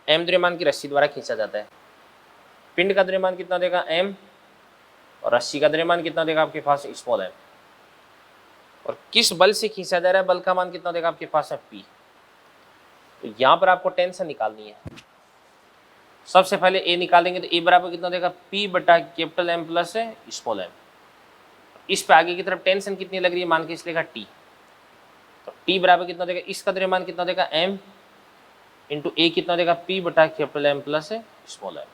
m द्रव्यमान की रस्सी द्वारा खींचा जाता है। पिंड का द्रव्यमान कितना देगा m, और रस्सी का द्रव्यमान कितना देगा आपके पास, स्मॉल एम। और किस बल से खींचा जा रहा है, बल का मान कितना देगा आपके पास है, पी। तो यहां पर आपको टेंशन निकालनी है। सबसे पहले ए निकालेंगे तो ए बराबर कितना देगा, पी बटा capital M plus small M. इस पे आगे की तरफ टेंशन कितनी लग रही है, मान के इसलिए टी। तो टी बराबर कितना देगा, इसका द्रव्यमान कितना देगा, एम इंटू ए कितना देगा, पी बटा capital M plus small M.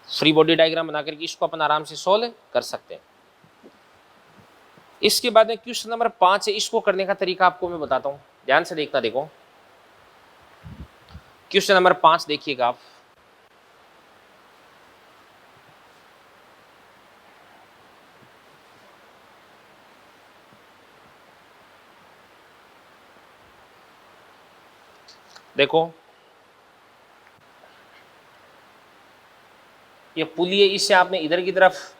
Free body diagram बना करके इसको अपन आराम से सोल्व कर सकते हैं। इसके बाद में क्वेश्चन नंबर 5 है, इसको करने का तरीका आपको मैं बताता हूं, ध्यान से देखना। देखो क्वेश्चन नंबर 5 देखिएगा आप। देखो ये पुली है, इससे आपने इधर की तरफ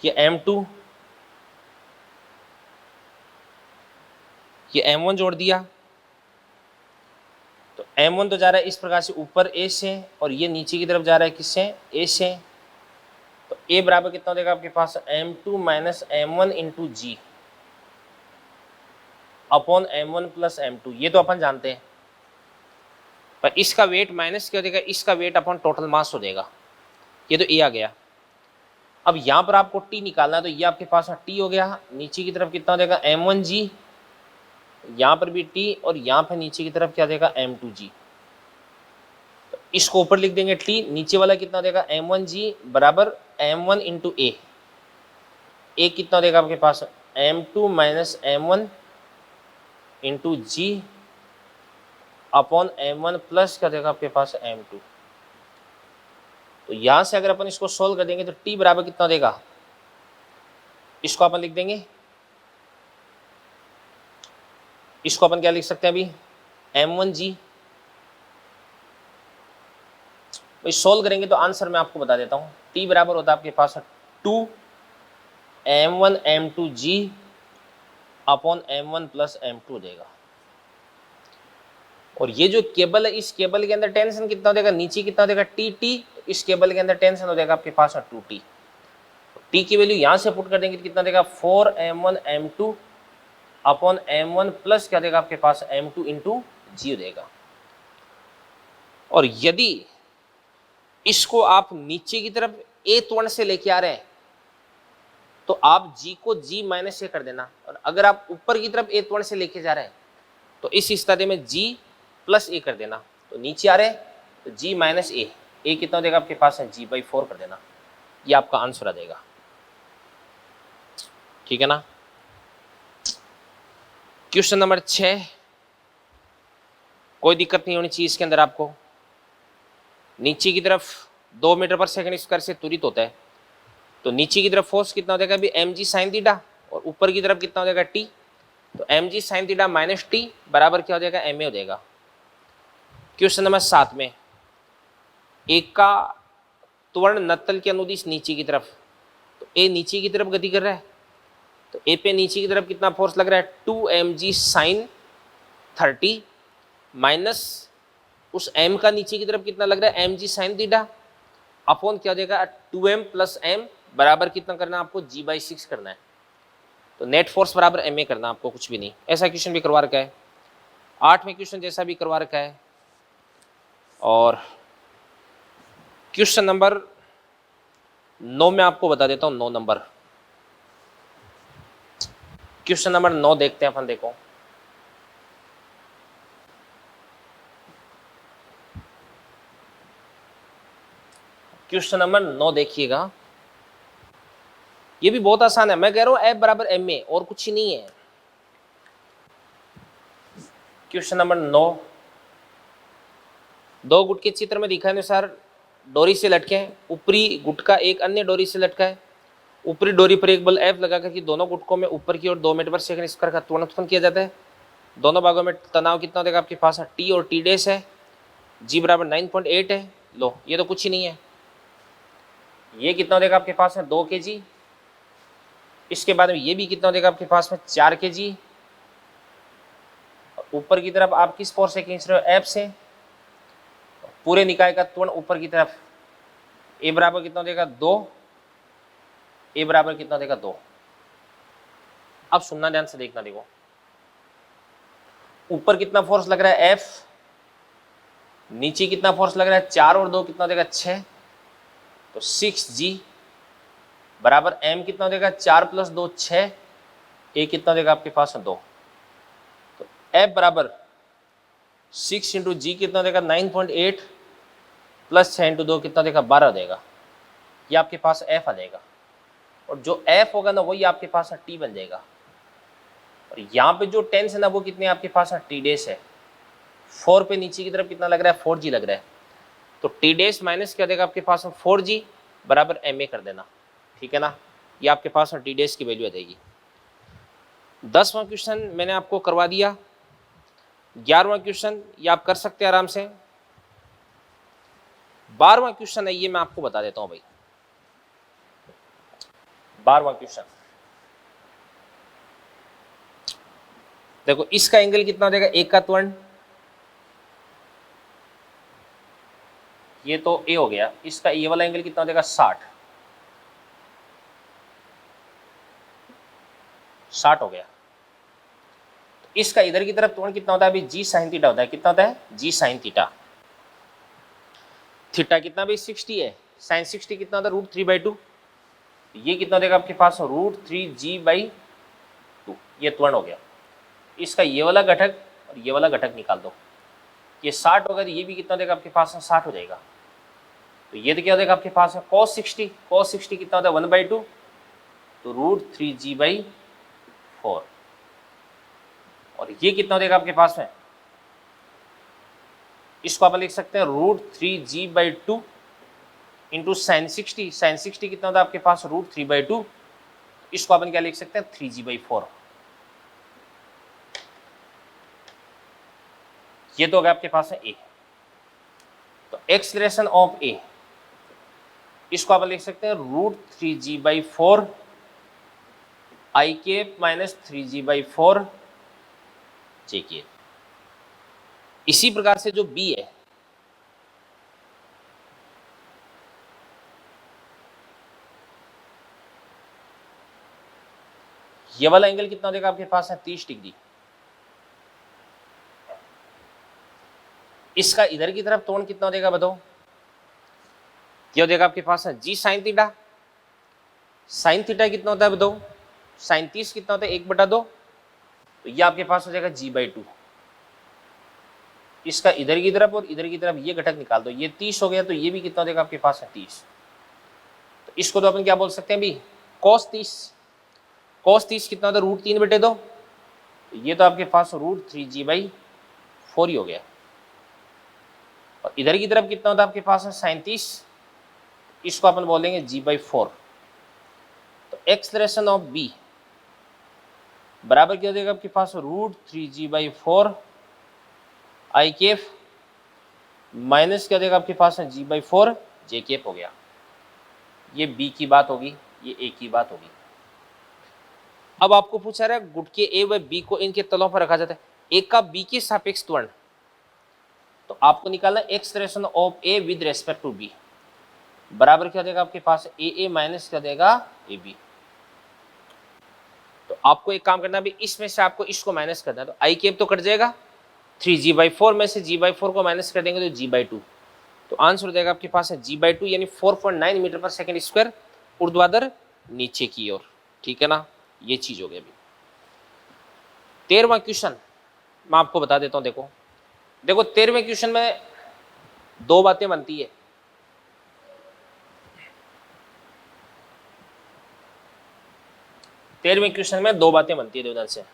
ये M2 ये M1 जोड़ दिया। तो M1 तो जा रहा है इस प्रकार से ऊपर A से, और ये नीचे की तरफ जा रहा है किससे, A से। तो A बराबर कितना देगा आपके पास, M2 माइनस M1 इंटू जी अपॉन M1 प्लस M2। ये तो अपन जानते हैं, पर इसका वेट माइनस क्या हो जाएगा, इसका वेट अपॉन टोटल मास हो जाएगा। ये तो ए आ गया। अब यहां पर आपको टी निकालना है, तो ये आपके पास टी हो गया। नीचे की तरफ कितना हो जाएगा, M1G, यहां पर भी टी, और यहां पर नीचे की तरफ क्या देगा, M2G। तो इसको ऊपर लिख देंगे टी, नीचे वाला कितना देगा, M1G बराबर M1 इंटू ए। ए कितना देगा आपके पास, M2 माइनस M1 इंटू जी अपॉन M1 प्लस क्या देगा आपके पास, M2। तो यहां से अगर अपन इसको सोल्व कर देंगे तो t बराबर कितना देगा, इसको अपन लिख देंगे, इसको अपन क्या लिख सकते हैं अभी, M1G। भाई सोल्व करेंगे तो आंसर मैं आपको बता देता हूं, t बराबर होता है आपके पास 2 M1 M2G upon M1 plus M2 हो जाएगा। और ये जो केबल है, इस केबल के अंदर टेंशन कितना हो जाएगा, नीचे कितना हो जाएगा, टी। इस केबल के अंदर टेंशन हो जाएगा आपके पास 2T। टी की वैल्यू यहां से पुट कर देंगे तो कितना देगा, 4M1 M2 upon M1 plus क्या देगा आपके पास, M2 इंटू जी हो जाएगा। और यदि इसको आप नीचे की तरफ ए त्वरण से लेके आ रहे हैं तो आप जी को जी माइनस से कर देना, और अगर आप ऊपर की तरफ ए त्वरण से लेके जा रहे हैं तो इस स्थिति में जी प्लस ए कर देना। तो नीचे आ रहे हैं तो जी माइनस ए कितना देगा आपके पास है, जी बाई 4 कर देना। ये आपका आंसर आ जाएगा, ठीक है ना। क्वेश्चन नंबर 6, कोई दिक्कत नहीं होनी चाहिए इसके अंदर आपको। नीचे की तरफ 2 मीटर पर सेकंड स्क्वायर से त्वरित होता है, तो नीचे की तरफ फोर्स कितना हो जाएगा अभी, mg साइन थीटा, और ऊपर की तरफ कितना हो जाएगा, t। तो mg sine theta minus T बराबर क्या हो जाएगा, ma हो जाएगा। क्वेश्चन नंबर 7 में एक का त्वरण नत्तल के अनुदिश नीचे की तरफ, तो ए नीचे की तरफ गति कर रहा है, तो ए पे नीचे की तरफ कितना फोर्स लग रहा है, 2mg साइन 30 माइनस उस m का नीचे की तरफ कितना लग रहा है, mg साइन थीटा अपॉन क्या हो जाएगा, 2m प्लस m बराबर कितना करना है आपको, g/6 करना है। तो नेट फोर्स बराबर ma करना आपको, कुछ भी नहीं। ऐसा क्वेश्चन भी करवा रखा है, 8वें क्वेश्चन जैसा भी करवा रखा है। और क्वेश्चन नंबर 9 में आपको बता देता हूं, 9 नंबर क्वेश्चन नंबर 9 देखते हैं अपन। देखो क्वेश्चन नंबर 9 देखिएगा, ये भी बहुत आसान है। मैं कह रहा हूं F बराबर ma, और कुछ ही नहीं है। क्वेश्चन नंबर 9, 2 गुट के चित्र में दिखाए अनुसार डोरी से लटके हैं, ऊपरी गुट का एक अन्य डोरी से लटका है। ऊपरी डोरी पर एक बल F लगा कर दोनों गुटकों में ऊपर की ओर 2 मीटर पर सेकंड स्क्वायर का त्वरण उत्पन्न किया जाता है। दोनों भागों में तनाव कितना देगा आपके पास, T और T डैश है, G बराबर 9.8 है। लो ये तो कुछ ही नहीं है। ये कितना देगा आपके पास में, 2 kg। इसके बाद में ये भी कितना देगा आपके पास में, 4 kg। ऊपर की तरफ आप किस फोर्स से खींच रहे हो, F से। पूरे निकाय का त्वरण ऊपर की तरफ ए बराबर कितना देगा 2, ए बराबर कितना देगा 2। अब सुनना ध्यान से, देखना, देखो ऊपर कितना फोर्स लग रहा है एफ, नीचे कितना फोर्स लग रहा है 4 और 2 कितना देगा 6, तो 6G बराबर m कितना देगा 4 + 2 6, ए कितना देगा आपके पास 2, तो F बराबर 6 × G कितना देगा 9.8 प्लस 6 × 2 कितना देगा 12 देगा, ये आपके पास F आ जाएगा। और जो F होगा ना वही आपके पास T बन जाएगा। और यहाँ पे जो टेंस है ना वो कितने आपके पास T डेश है, 4 पे नीचे की तरफ कितना लग रहा है 4G लग रहा है, तो T डेश माइनस क्या देगा आपके पास 4G बराबर MA कर देना, ठीक है ना, ये आपके पास T डेश की वैल्यू आ जाएगी। 10वां क्वेश्चन मैंने आपको करवा दिया। 11वां क्वेश्चन ये आप कर सकते हैं आराम से। 12वां क्वेश्चन है ये मैं आपको बता देता हूं भाई। 12वां क्वेश्चन देखो, इसका एंगल कितना देगा, एक का त्वरण, ये तो ए हो गया, इसका ये वाला एंगल कितना देगा 60 हो गया। तो इसका इधर की तरफ त्वरण कितना होता है अभी, जी साइन थीटा होता है, कितना होता है जी साइन थीटा। थीटा कितना भाई 60 है, साइन 60 कितना होता है √3/2, ये कितना देगा आपके पास √3G/2, ये त्वरण हो गया। इसका ये वाला घटक और ये वाला घटक निकाल दो, ये 60 होगा तो ये भी कितना देगा आपके पास 60 हो जाएगा। तो ये तो क्या देगा आपके पास है cos 60, cos 60 कितना होता है 1/2, तो √3G/4, और ये कितना देगा आपके पास में, इसको आप लिख सकते हैं √3G/2 इंटू साइन 60, साइन 60 कितना होता है आपके पास √3/2, इसको अपन क्या लिख सकते हैं 3G/4। ये तो हो गया आपके पास है ए। तो एक्सलेशन ऑफ ए, इसको आप लिख सकते हैं √3G/4 I cap minus 3G/4 J cap. इसी प्रकार से जो बी है, ये वाला एंगल कितना देगा आपके पास है 30 डिग्री। इसका इधर की तरफ त्वरण कितना देगा बताओ, ये देगा आपके पास है जी साइन थीटा। साइन थीटा कितना होता है बताओ, साइन 30 कितना होता है 1/2, तो ये आपके पास हो जाएगा G/2। इसका इधर की तरफ और इधर की तरफ ये घटक निकाल दो, ये 30 हो गया, तो ये भी कितना देगा आपके पास है 30। तो इसको तो अपन क्या बोल सकते हैं अभी cos 30, cos 30 कितना होता है √3/2, तो ये तो आपके पास √3G/4 ही हो गया। और इधर की तरफ कितना होता है आपके पास है साइन 30, इसको अपन बोलेंगे G/4। तो एक्सलेशन ऑफ बी बराबर क्या देगा आपके पास √3G/4 I कैप माइनस क्या देगा आपके पास है G/4 J कैप हो गया। ये बी की बात होगी, ये ए की बात होगी। अब आपको पूछा रहा है गुट के ए व बी को इनके तलों पर रखा जाता है, एक का बी के सापेक्ष त्वरण, तो आपको निकालना expression of A with respect to B बराबर क्या देगा आपके पास ए माइनस क्या देगा ए बी। तो आपको एक काम करना है, इसमें से आपको इसको माइनस करना है, तो आई कैप तो कट जाएगा, 3G/4 में से G/4 को माइनस कर देंगे तो G/2, तो आंसर हो जाएगा आपके पास है G/2 यानी 4.9 मीटर पर सेकंड स्क्वायर ऊर्ध्वाधर नीचे की ओर, ठीक है ना, ये चीज हो गई। अभी 13वां क्वेश्चन मैं आपको बता देता हूं। देखो देखो 13वें क्वेश्चन में दो बातें बनती है। तेरहवें क्वेश्चन में दो बातें बनती है ध्यान से।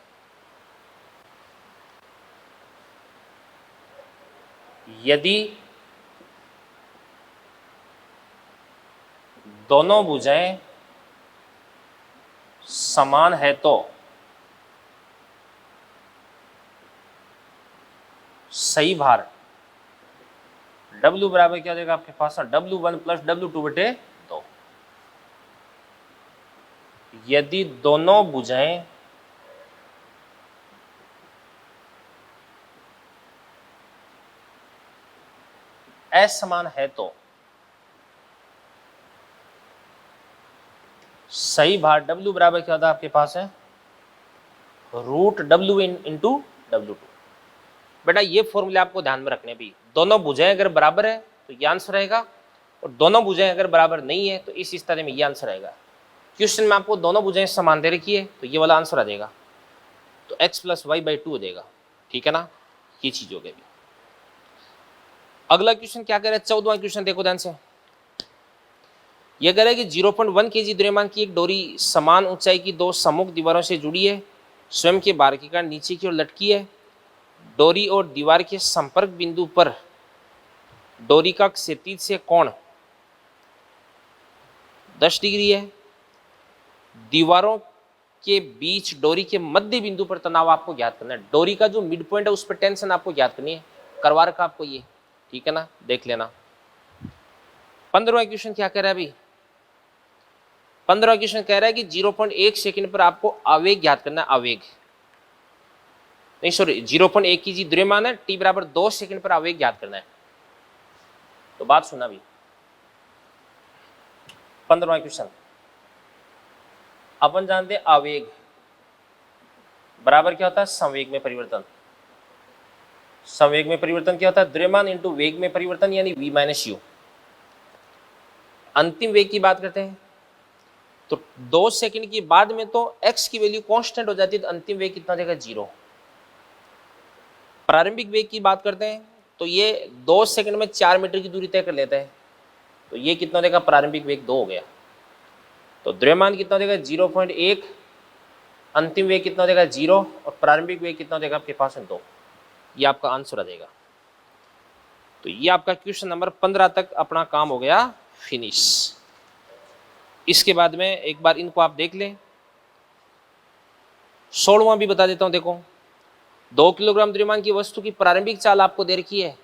यदि दोनों भुजाएं समान है तो सही भार W बराबर क्या देगा आपके पास W1 + W2/2। यदि दोनों भुजाएं असमान है तो सही भार W बराबर क्या होता है आपके पास है √W इंटू W2। बेटा ये फॉर्मूले आपको ध्यान में रखने भी, दोनों भुजाएं अगर बराबर है तो ये आंसर रहेगा, और दोनों भुजाएं अगर बराबर नहीं है तो इस स्थिति में ये आंसर आएगा। क्वेश्चन में आपको दोनों भुजाएं समान दे रखी है तो ये वाला आंसर आ जाएगा, तो x + y/2 हो जाएगा। ठीक है ना, ये चीज हो गई। अगला क्वेश्चन क्या कह रहा है, 14वां क्वेश्चन देखो ध्यान से। यह कह रहा है कि 0.1 kg द्रव्यमान की एक डोरी समान ऊंचाई की दो सम्मुख दीवारों से जुड़ी है, स्वयं के भार के कारण नीचे की ओर लटकी है। डोरी और दीवार के संपर्क बिंदु पर डोरी का क्षैतिज से कोण 10 डिग्री है। दीवारों के बीच डोरी के मध्य बिंदु पर तनाव आपको ज्ञात करना है। डोरी का जो मिड पॉइंट है उस पर टेंशन आपको ज्ञात करनी है, करवा रखा आपको ये। ठीक है ना, देख लेना। 15वां क्वेश्चन क्या कह रहा है अभी, 15वां क्वेश्चन कह रहा है कि 0.1 सेकंड पर आपको आवेग ज्ञात करना है। आवेग नहीं, सॉरी, 0.1 की द्रव्यमान है, t बराबर 2 सेकंड पर आवेग ज्ञात करना है। तो बात सुना भी, 15वां क्वेश्चन अपन जानते हैं आवेग बराबर क्या होता है संवेग में परिवर्तन। संवेग में परिवर्तन क्या होता है, द्रव्यमान इंटू वेग में परिवर्तन, यानी v - u। अंतिम वेग की बात करते हैं तो 2 सेकंड के बाद में तो x की वैल्यू कांस्टेंट हो जाती है, तो अंतिम वेग कितना देगा 0। प्रारंभिक वेग की बात करते हैं तो ये 2 सेकंड में 4 मीटर की दूरी तय कर लेता है, तो ये कितना देगा, प्रारंभिक वेग 2 हो गया। तो द्रव्यमान कितना देगा 0.1, अंतिम वेग कितना देगा 0, और प्रारंभिक वेग कितना देगा आपके पास 2। ये आपका आंसर आ जाएगा। तो ये आपका क्वेश्चन नंबर 15 तक अपना काम हो गया फिनिश। इसके बाद में एक बार इनको आप देख लें। 16वां भी बता देता हूं, देखो 2 किलोग्राम द्रव्यमान की वस्तु की प्रारंभिक चाल आपको दे रखी है,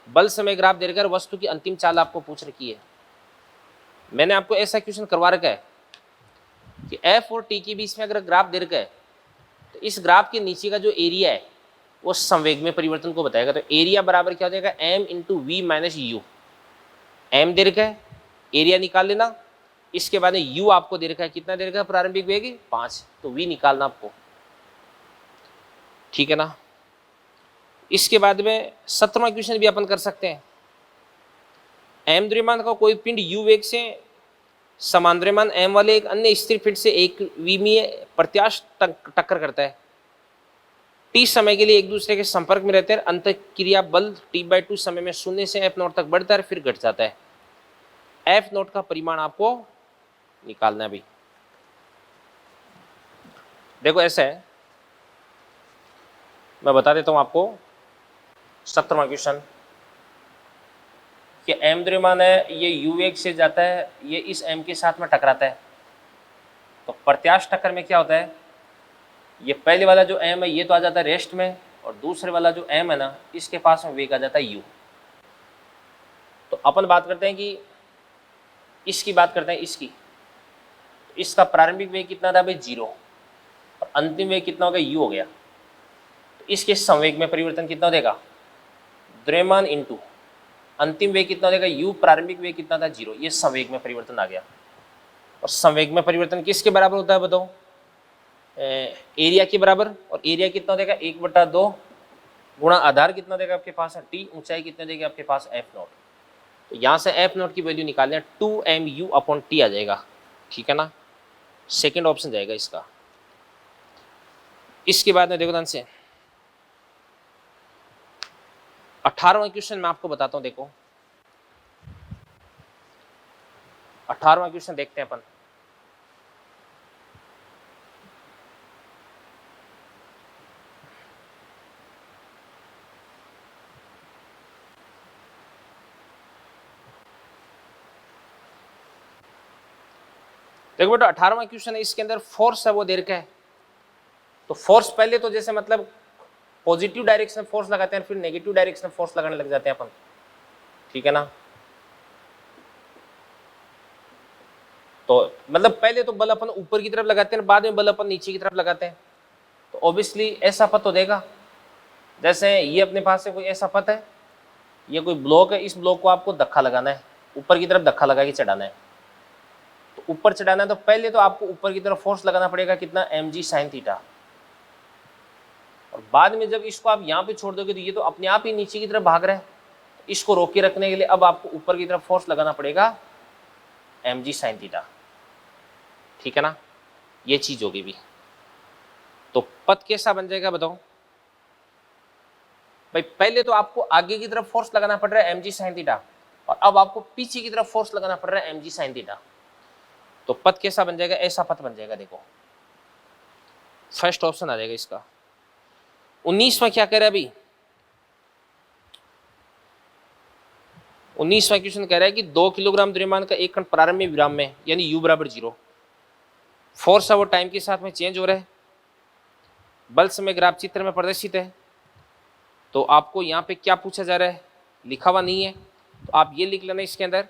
बल समय ग्राफ दे रखा है, वस्तु की अंतिम चाल आपको पूछ रखी है। मैंने आपको ऐसा क्वेश्चन करवा रखा है कि F और T के बीच में अगर ग्राफ दे रखा है तो इस ग्राफ के नीचे का जो एरिया है वो संवेग में परिवर्तन को बताएगा। तो एरिया बराबर क्या हो जाएगा, m into V minus U. m दे रखा है, एरिया निकाल लेना। इसके बाद में u आपको दे रखा है, कितना दे रखा है, प्रारंभिक वेग 5, तो v निकालना आपको। ठीक है ना। इसके बाद में 17वां क्वेश्चन भी अपन कर सकते हैं। m द्रव्यमान का कोई पिंड u वेग से समान द्रव्यमान m वाले एक अन्य स्थिर पिंड से एक विमीय प्रत्यास्थ टक्कर करता है। t समय के लिए एक दूसरे के संपर्क में रहते हैं। अंतःक्रिया बल t/2 समय में 0 से f0 तक बढ़ता है फिर घट जाता है। f0 का परिमाण आपको निकालना है। भी देखो ऐसा है, मैं बता देता हूं आपको। 17वां क्वेश्चन कि m द्रव्यमान है, ये u वेग से जाता है, ये इस m के साथ में टकराता है। तो प्रत्यास्थ टक्कर में क्या होता है, ये पहले वाला जो m है ये तो आ जाता है रेस्ट में, और दूसरे वाला जो m है ना इसके पास में वेग आ जाता है u। तो अपन बात करते हैं कि इसकी बात करते हैं, इसका प्रारंभिक वेग कितना था भाई 0, और अंतिम वेग कितना हो गया u हो गया। तो इसके संवेग में परिवर्तन कितना देगा, द्रव्यमान इंटू अंतिम वेग कितना देगा u, प्रारंभिक वेग कितना था 0, ये संवेग में परिवर्तन आ गया। और संवेग में परिवर्तन किसके बराबर होता है बताओ, एरिया के बराबर। और एरिया कितना देगा 1/2 गुणा आधार कितना देगा आपके पास है t, ऊंचाई कितने देगा आपके पास f0। तो यहाँ से f0 की वैल्यू निकालने 2mu/t आ जाएगा। ठीक है ना, सेकेंड ऑप्शन जाएगा इसका। इसके बाद में देखो ध्यान से 18वां क्वेश्चन मैं आपको बताता हूं। देखो 18वां क्वेश्चन देखते हैं अपन। देखो बेटा 18वां क्वेश्चन है, इसके अंदर फोर्स है वो दे रखा है। तो फोर्स पहले तो जैसे मतलब पॉजिटिव डायरेक्शन में फोर्स लगाते हैं, फिर नेगेटिव डायरेक्शन में फोर्स लगाने लग जाते हैं अपन। ठीक है ना। तो मतलब पहले तो बल अपन ऊपर की तरफ लगाते हैं, बाद में बल अपन नीचे की तरफ लगाते हैं। तो ऑब्वियसली ऐसा पथ तो देगा, जैसे ये अपने पास से कोई ऐसा पथ है, ये कोई ब्लॉक है, इस ब्लॉक को आपको धक्का लगाना है, ऊपर की तरफ धक्का लगा के चढ़ाना है। तो ऊपर चढ़ाना है तो पहले तो आपको ऊपर की तरफ फोर्स लगाना पड़ेगा कितना, mg sin थीटा, और बाद में जब इसको आप यहाँ पे छोड़ दोगे तो ये तो अपने आप ही नीचे की तरफ भाग रहा है, तो इसको रोके रखने के लिए अब आपको ऊपर की तरफ फोर्स लगाना पड़ेगा mg sin थीटा। ठीक है ना, ये चीज होगी भी। तो पथ कैसा बन जाएगा बताओ भाई, पहले तो आपको आगे की तरफ फोर्स लगाना पड़ रहा है mg sin थीटा, और अब आपको पीछे की तरफ फोर्स लगाना पड़ रहा है mg sin थीटा। तो पथ कैसा बन जाएगा, ऐसा पथ बन जाएगा। देखो फर्स्ट ऑप्शन आ जाएगा इसका। 19वां क्या कह रहा है अभी, 19वां क्वेश्चन कह रहा है कि 2 किलोग्राम द्रव्यमान का एक कण प्रारंभिक विराम में यानी u बराबर 0, फोर्स है वो टाइम के साथ में चेंज हो रहा है, बल समय ग्राफ चित्र में प्रदर्शित है। तो आपको यहाँ पे क्या पूछा जा रहा है, लिखा हुआ नहीं है, तो आप ये लिख लेना इसके अंदर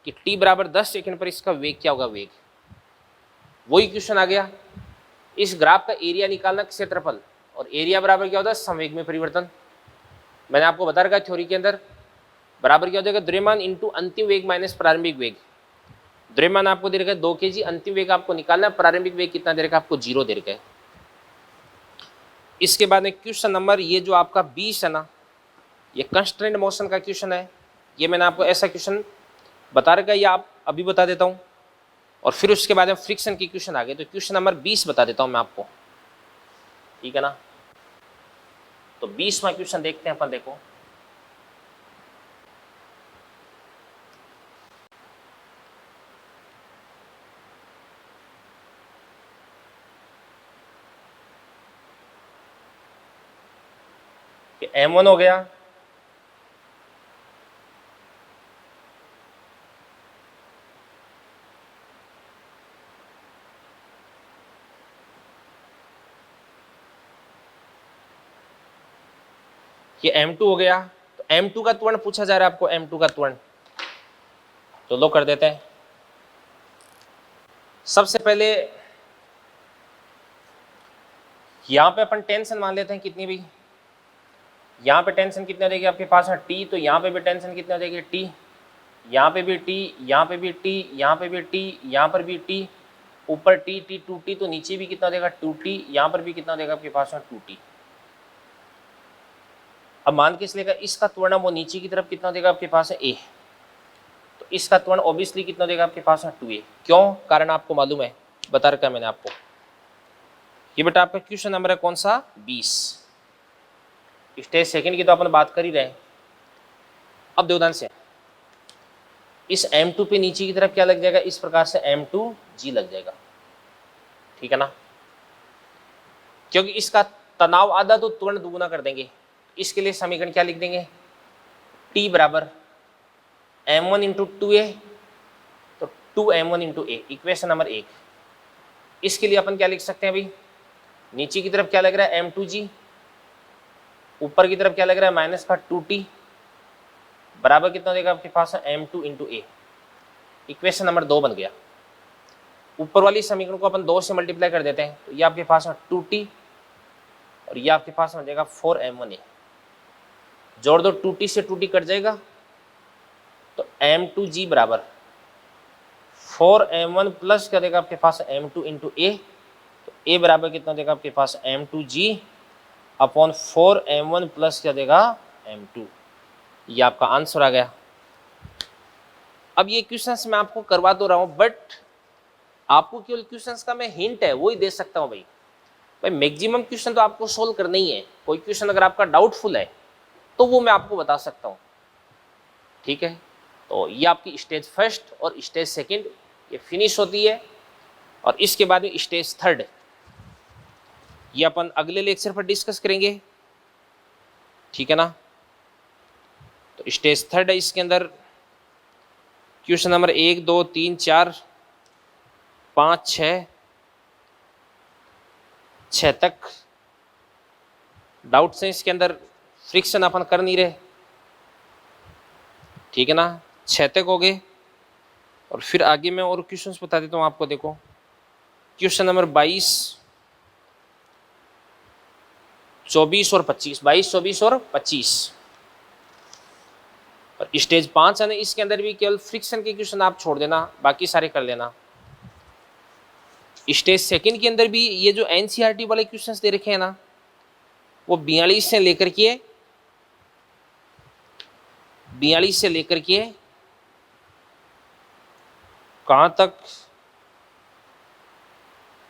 कि t बराबर 10 सेकंड पर इसका वेग क्या होगा, वेग। वही क्वेश्चन आ गया, इस ग्राफ का एरिया निकालना, क्षेत्रफल, और एरिया बराबर क्या होता है, संवेग में परिवर्तन। मैंने आपको बता रखा है थ्योरी के अंदर, बराबर क्या हो जाएगा, द्रव्यमान इंटू अंतिम वेग माइनस प्रारंभिक वेग। द्रव्यमान आपको दे रखा है 2 kg, अंतिम वेग आपको निकालना है, प्रारंभिक वेग कितना दे रखा है आपको, 0 दे रखा है। इसके बाद में क्वेश्चन नंबर ये जो आपका 20 है ना, ये कंस्ट्रेंट मोशन का क्वेश्चन है। ये मैंने आपको ऐसा क्वेश्चन बता रखा है, या आप अभी बता देता हूँ, और फिर उसके बाद में फ्रिक्शन की क्वेश्चन आ गए। तो क्वेश्चन नंबर 20 बता देता हूँ मैं आपको, ठीक है ना। तो 20वां क्वेश्चन देखते हैं अपन। देखो कि m1 हो गया, ये m2 हो गया। तो m2 का त्वरण पूछा जा रहा है आपको, m2 का त्वरण। तो लो कर देते हैं। सबसे पहले यहां पे अपन टेंशन मान लेते हैं कितनी भी, यहाँ पे टेंशन कितनी हो जाएगी आपके पास है t, तो यहाँ पे भी टेंशन कितनी हो जाएगी t, यहाँ पे भी t, यहाँ पे भी t, यहाँ पे भी t, यहाँ पर भी t, ऊपर t t 2t, तो नीचे भी कितना हो जाएगा 2t, यहाँ पर भी कितना हो जाएगा आपके पास है 2t। अब मान के इसलिए इसका त्वरण वो नीचे की तरफ कितना हो जाएगा आपके पास है a, तो इसका त्वरण ऑब्वियसली कितना हो जाएगा आपके पास है 2a। क्यों, कारण आपको मालूम है, बता रखा है मैंने आपको। ये बेटा आपका क्वेश्चन नंबर है कौन सा, 20। स्टेज सेकंड की तो अपन बात कर ही रहे हैं। अब देवदान से इस m2 पे नीचे की तरफ क्या लग जाएगा, इस प्रकार से m2g लग जाएगा, ठीक है ना। क्योंकि इसका तनाव आधा तो त्वरण दुगुना कर देंगे। इसके लिए समीकरण क्या लिख देंगे, t बराबर m1 इंटू 2a, तो 2m1 into a, equation number 1। इसके लिए अपन क्या लिख सकते हैं अभी, नीचे की तरफ क्या लग रहा है m2g, ऊपर की तरफ क्या लग रहा है माइनस का 2t, बराबर कितना देगा आपके पास है m2 into a। Equation number 2 बन गया। ऊपर वाली समीकरण को अपन 2 से मल्टीप्लाई कर देते हैं, तो ये आपके पास है 2t, और ये आपके पास हो जाएगा 4m1a। जोड़ दो, 2t से 2t कट जाएगा, तो m2g बराबर 4m1 प्लस क्या देगा आपके पास m2 इंटू a, तो a बराबर कितना देगा आपके पास m2g अपॉन 4m1 प्लस क्या देगा m2। ये आपका आंसर आ गया। अब ये क्वेश्चंस मैं आपको करवा तो रहा हूं, बट आपको केवल क्वेश्चंस का मैं हिंट है वो ही दे सकता हूं भाई मैक्सिमम क्वेश्चन तो आपको सोल्व करना ही है। कोई क्वेश्चन अगर आपका डाउटफुल है तो वो मैं आपको बता सकता हूं, ठीक है। तो ये आपकी स्टेज फर्स्ट और स्टेज सेकंड ये फिनिश होती है, और इसके बाद में स्टेज थर्ड ये अपन अगले लेक्चर पर डिस्कस करेंगे, ठीक है ना। तो स्टेज थर्ड है, इसके अंदर क्वेश्चन नंबर 1 2 3 4 5 6 तक डाउट्स हैं। इसके अंदर फ्रिक्शन अपन कर नहीं रहे, ठीक है ना। 6 तक हो गए, और फिर आगे मैं और क्वेश्चंस बता देता हूँ आपको। देखो क्वेश्चन नंबर 22 24 और 25, 22 24 और 25, और स्टेज 5 है ना, इसके अंदर भी केवल फ्रिक्शन के क्वेश्चन आप छोड़ देना, बाकी सारे कर लेना। स्टेज सेकंड के अंदर भी ये जो एनसीईआरटी वाले क्वेश्चंस दे रखे हैं ना, वो 42 से लेकर के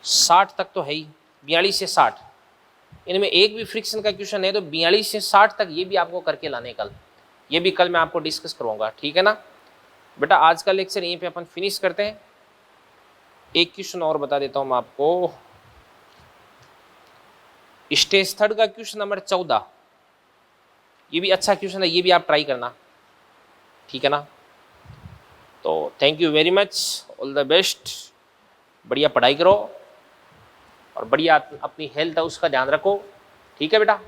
60 तक तो है ही, 42 से 60, इनमें एक भी फ्रिक्शन का क्वेश्चन है तो 42 से 60 तक ये भी आपको करके लाने कल, ये भी कल मैं आपको डिस्कस करूंगा, ठीक है ना बेटा। आज का लेक्चर यहीं पे अपन फिनिश करते हैं। एक क्वेश्चन और बता देता हूं मैं आपको, स्टेज थर्ड का क्वेश्चन नंबर 14, ये भी अच्छा क्वेश्चन है, ये भी आप ट्राई करना, ठीक है ना। तो thank you very much, all the best, बढ़िया पढ़ाई करो और बढ़िया अपनी हेल्थ है उसका ध्यान रखो, ठीक है बेटा।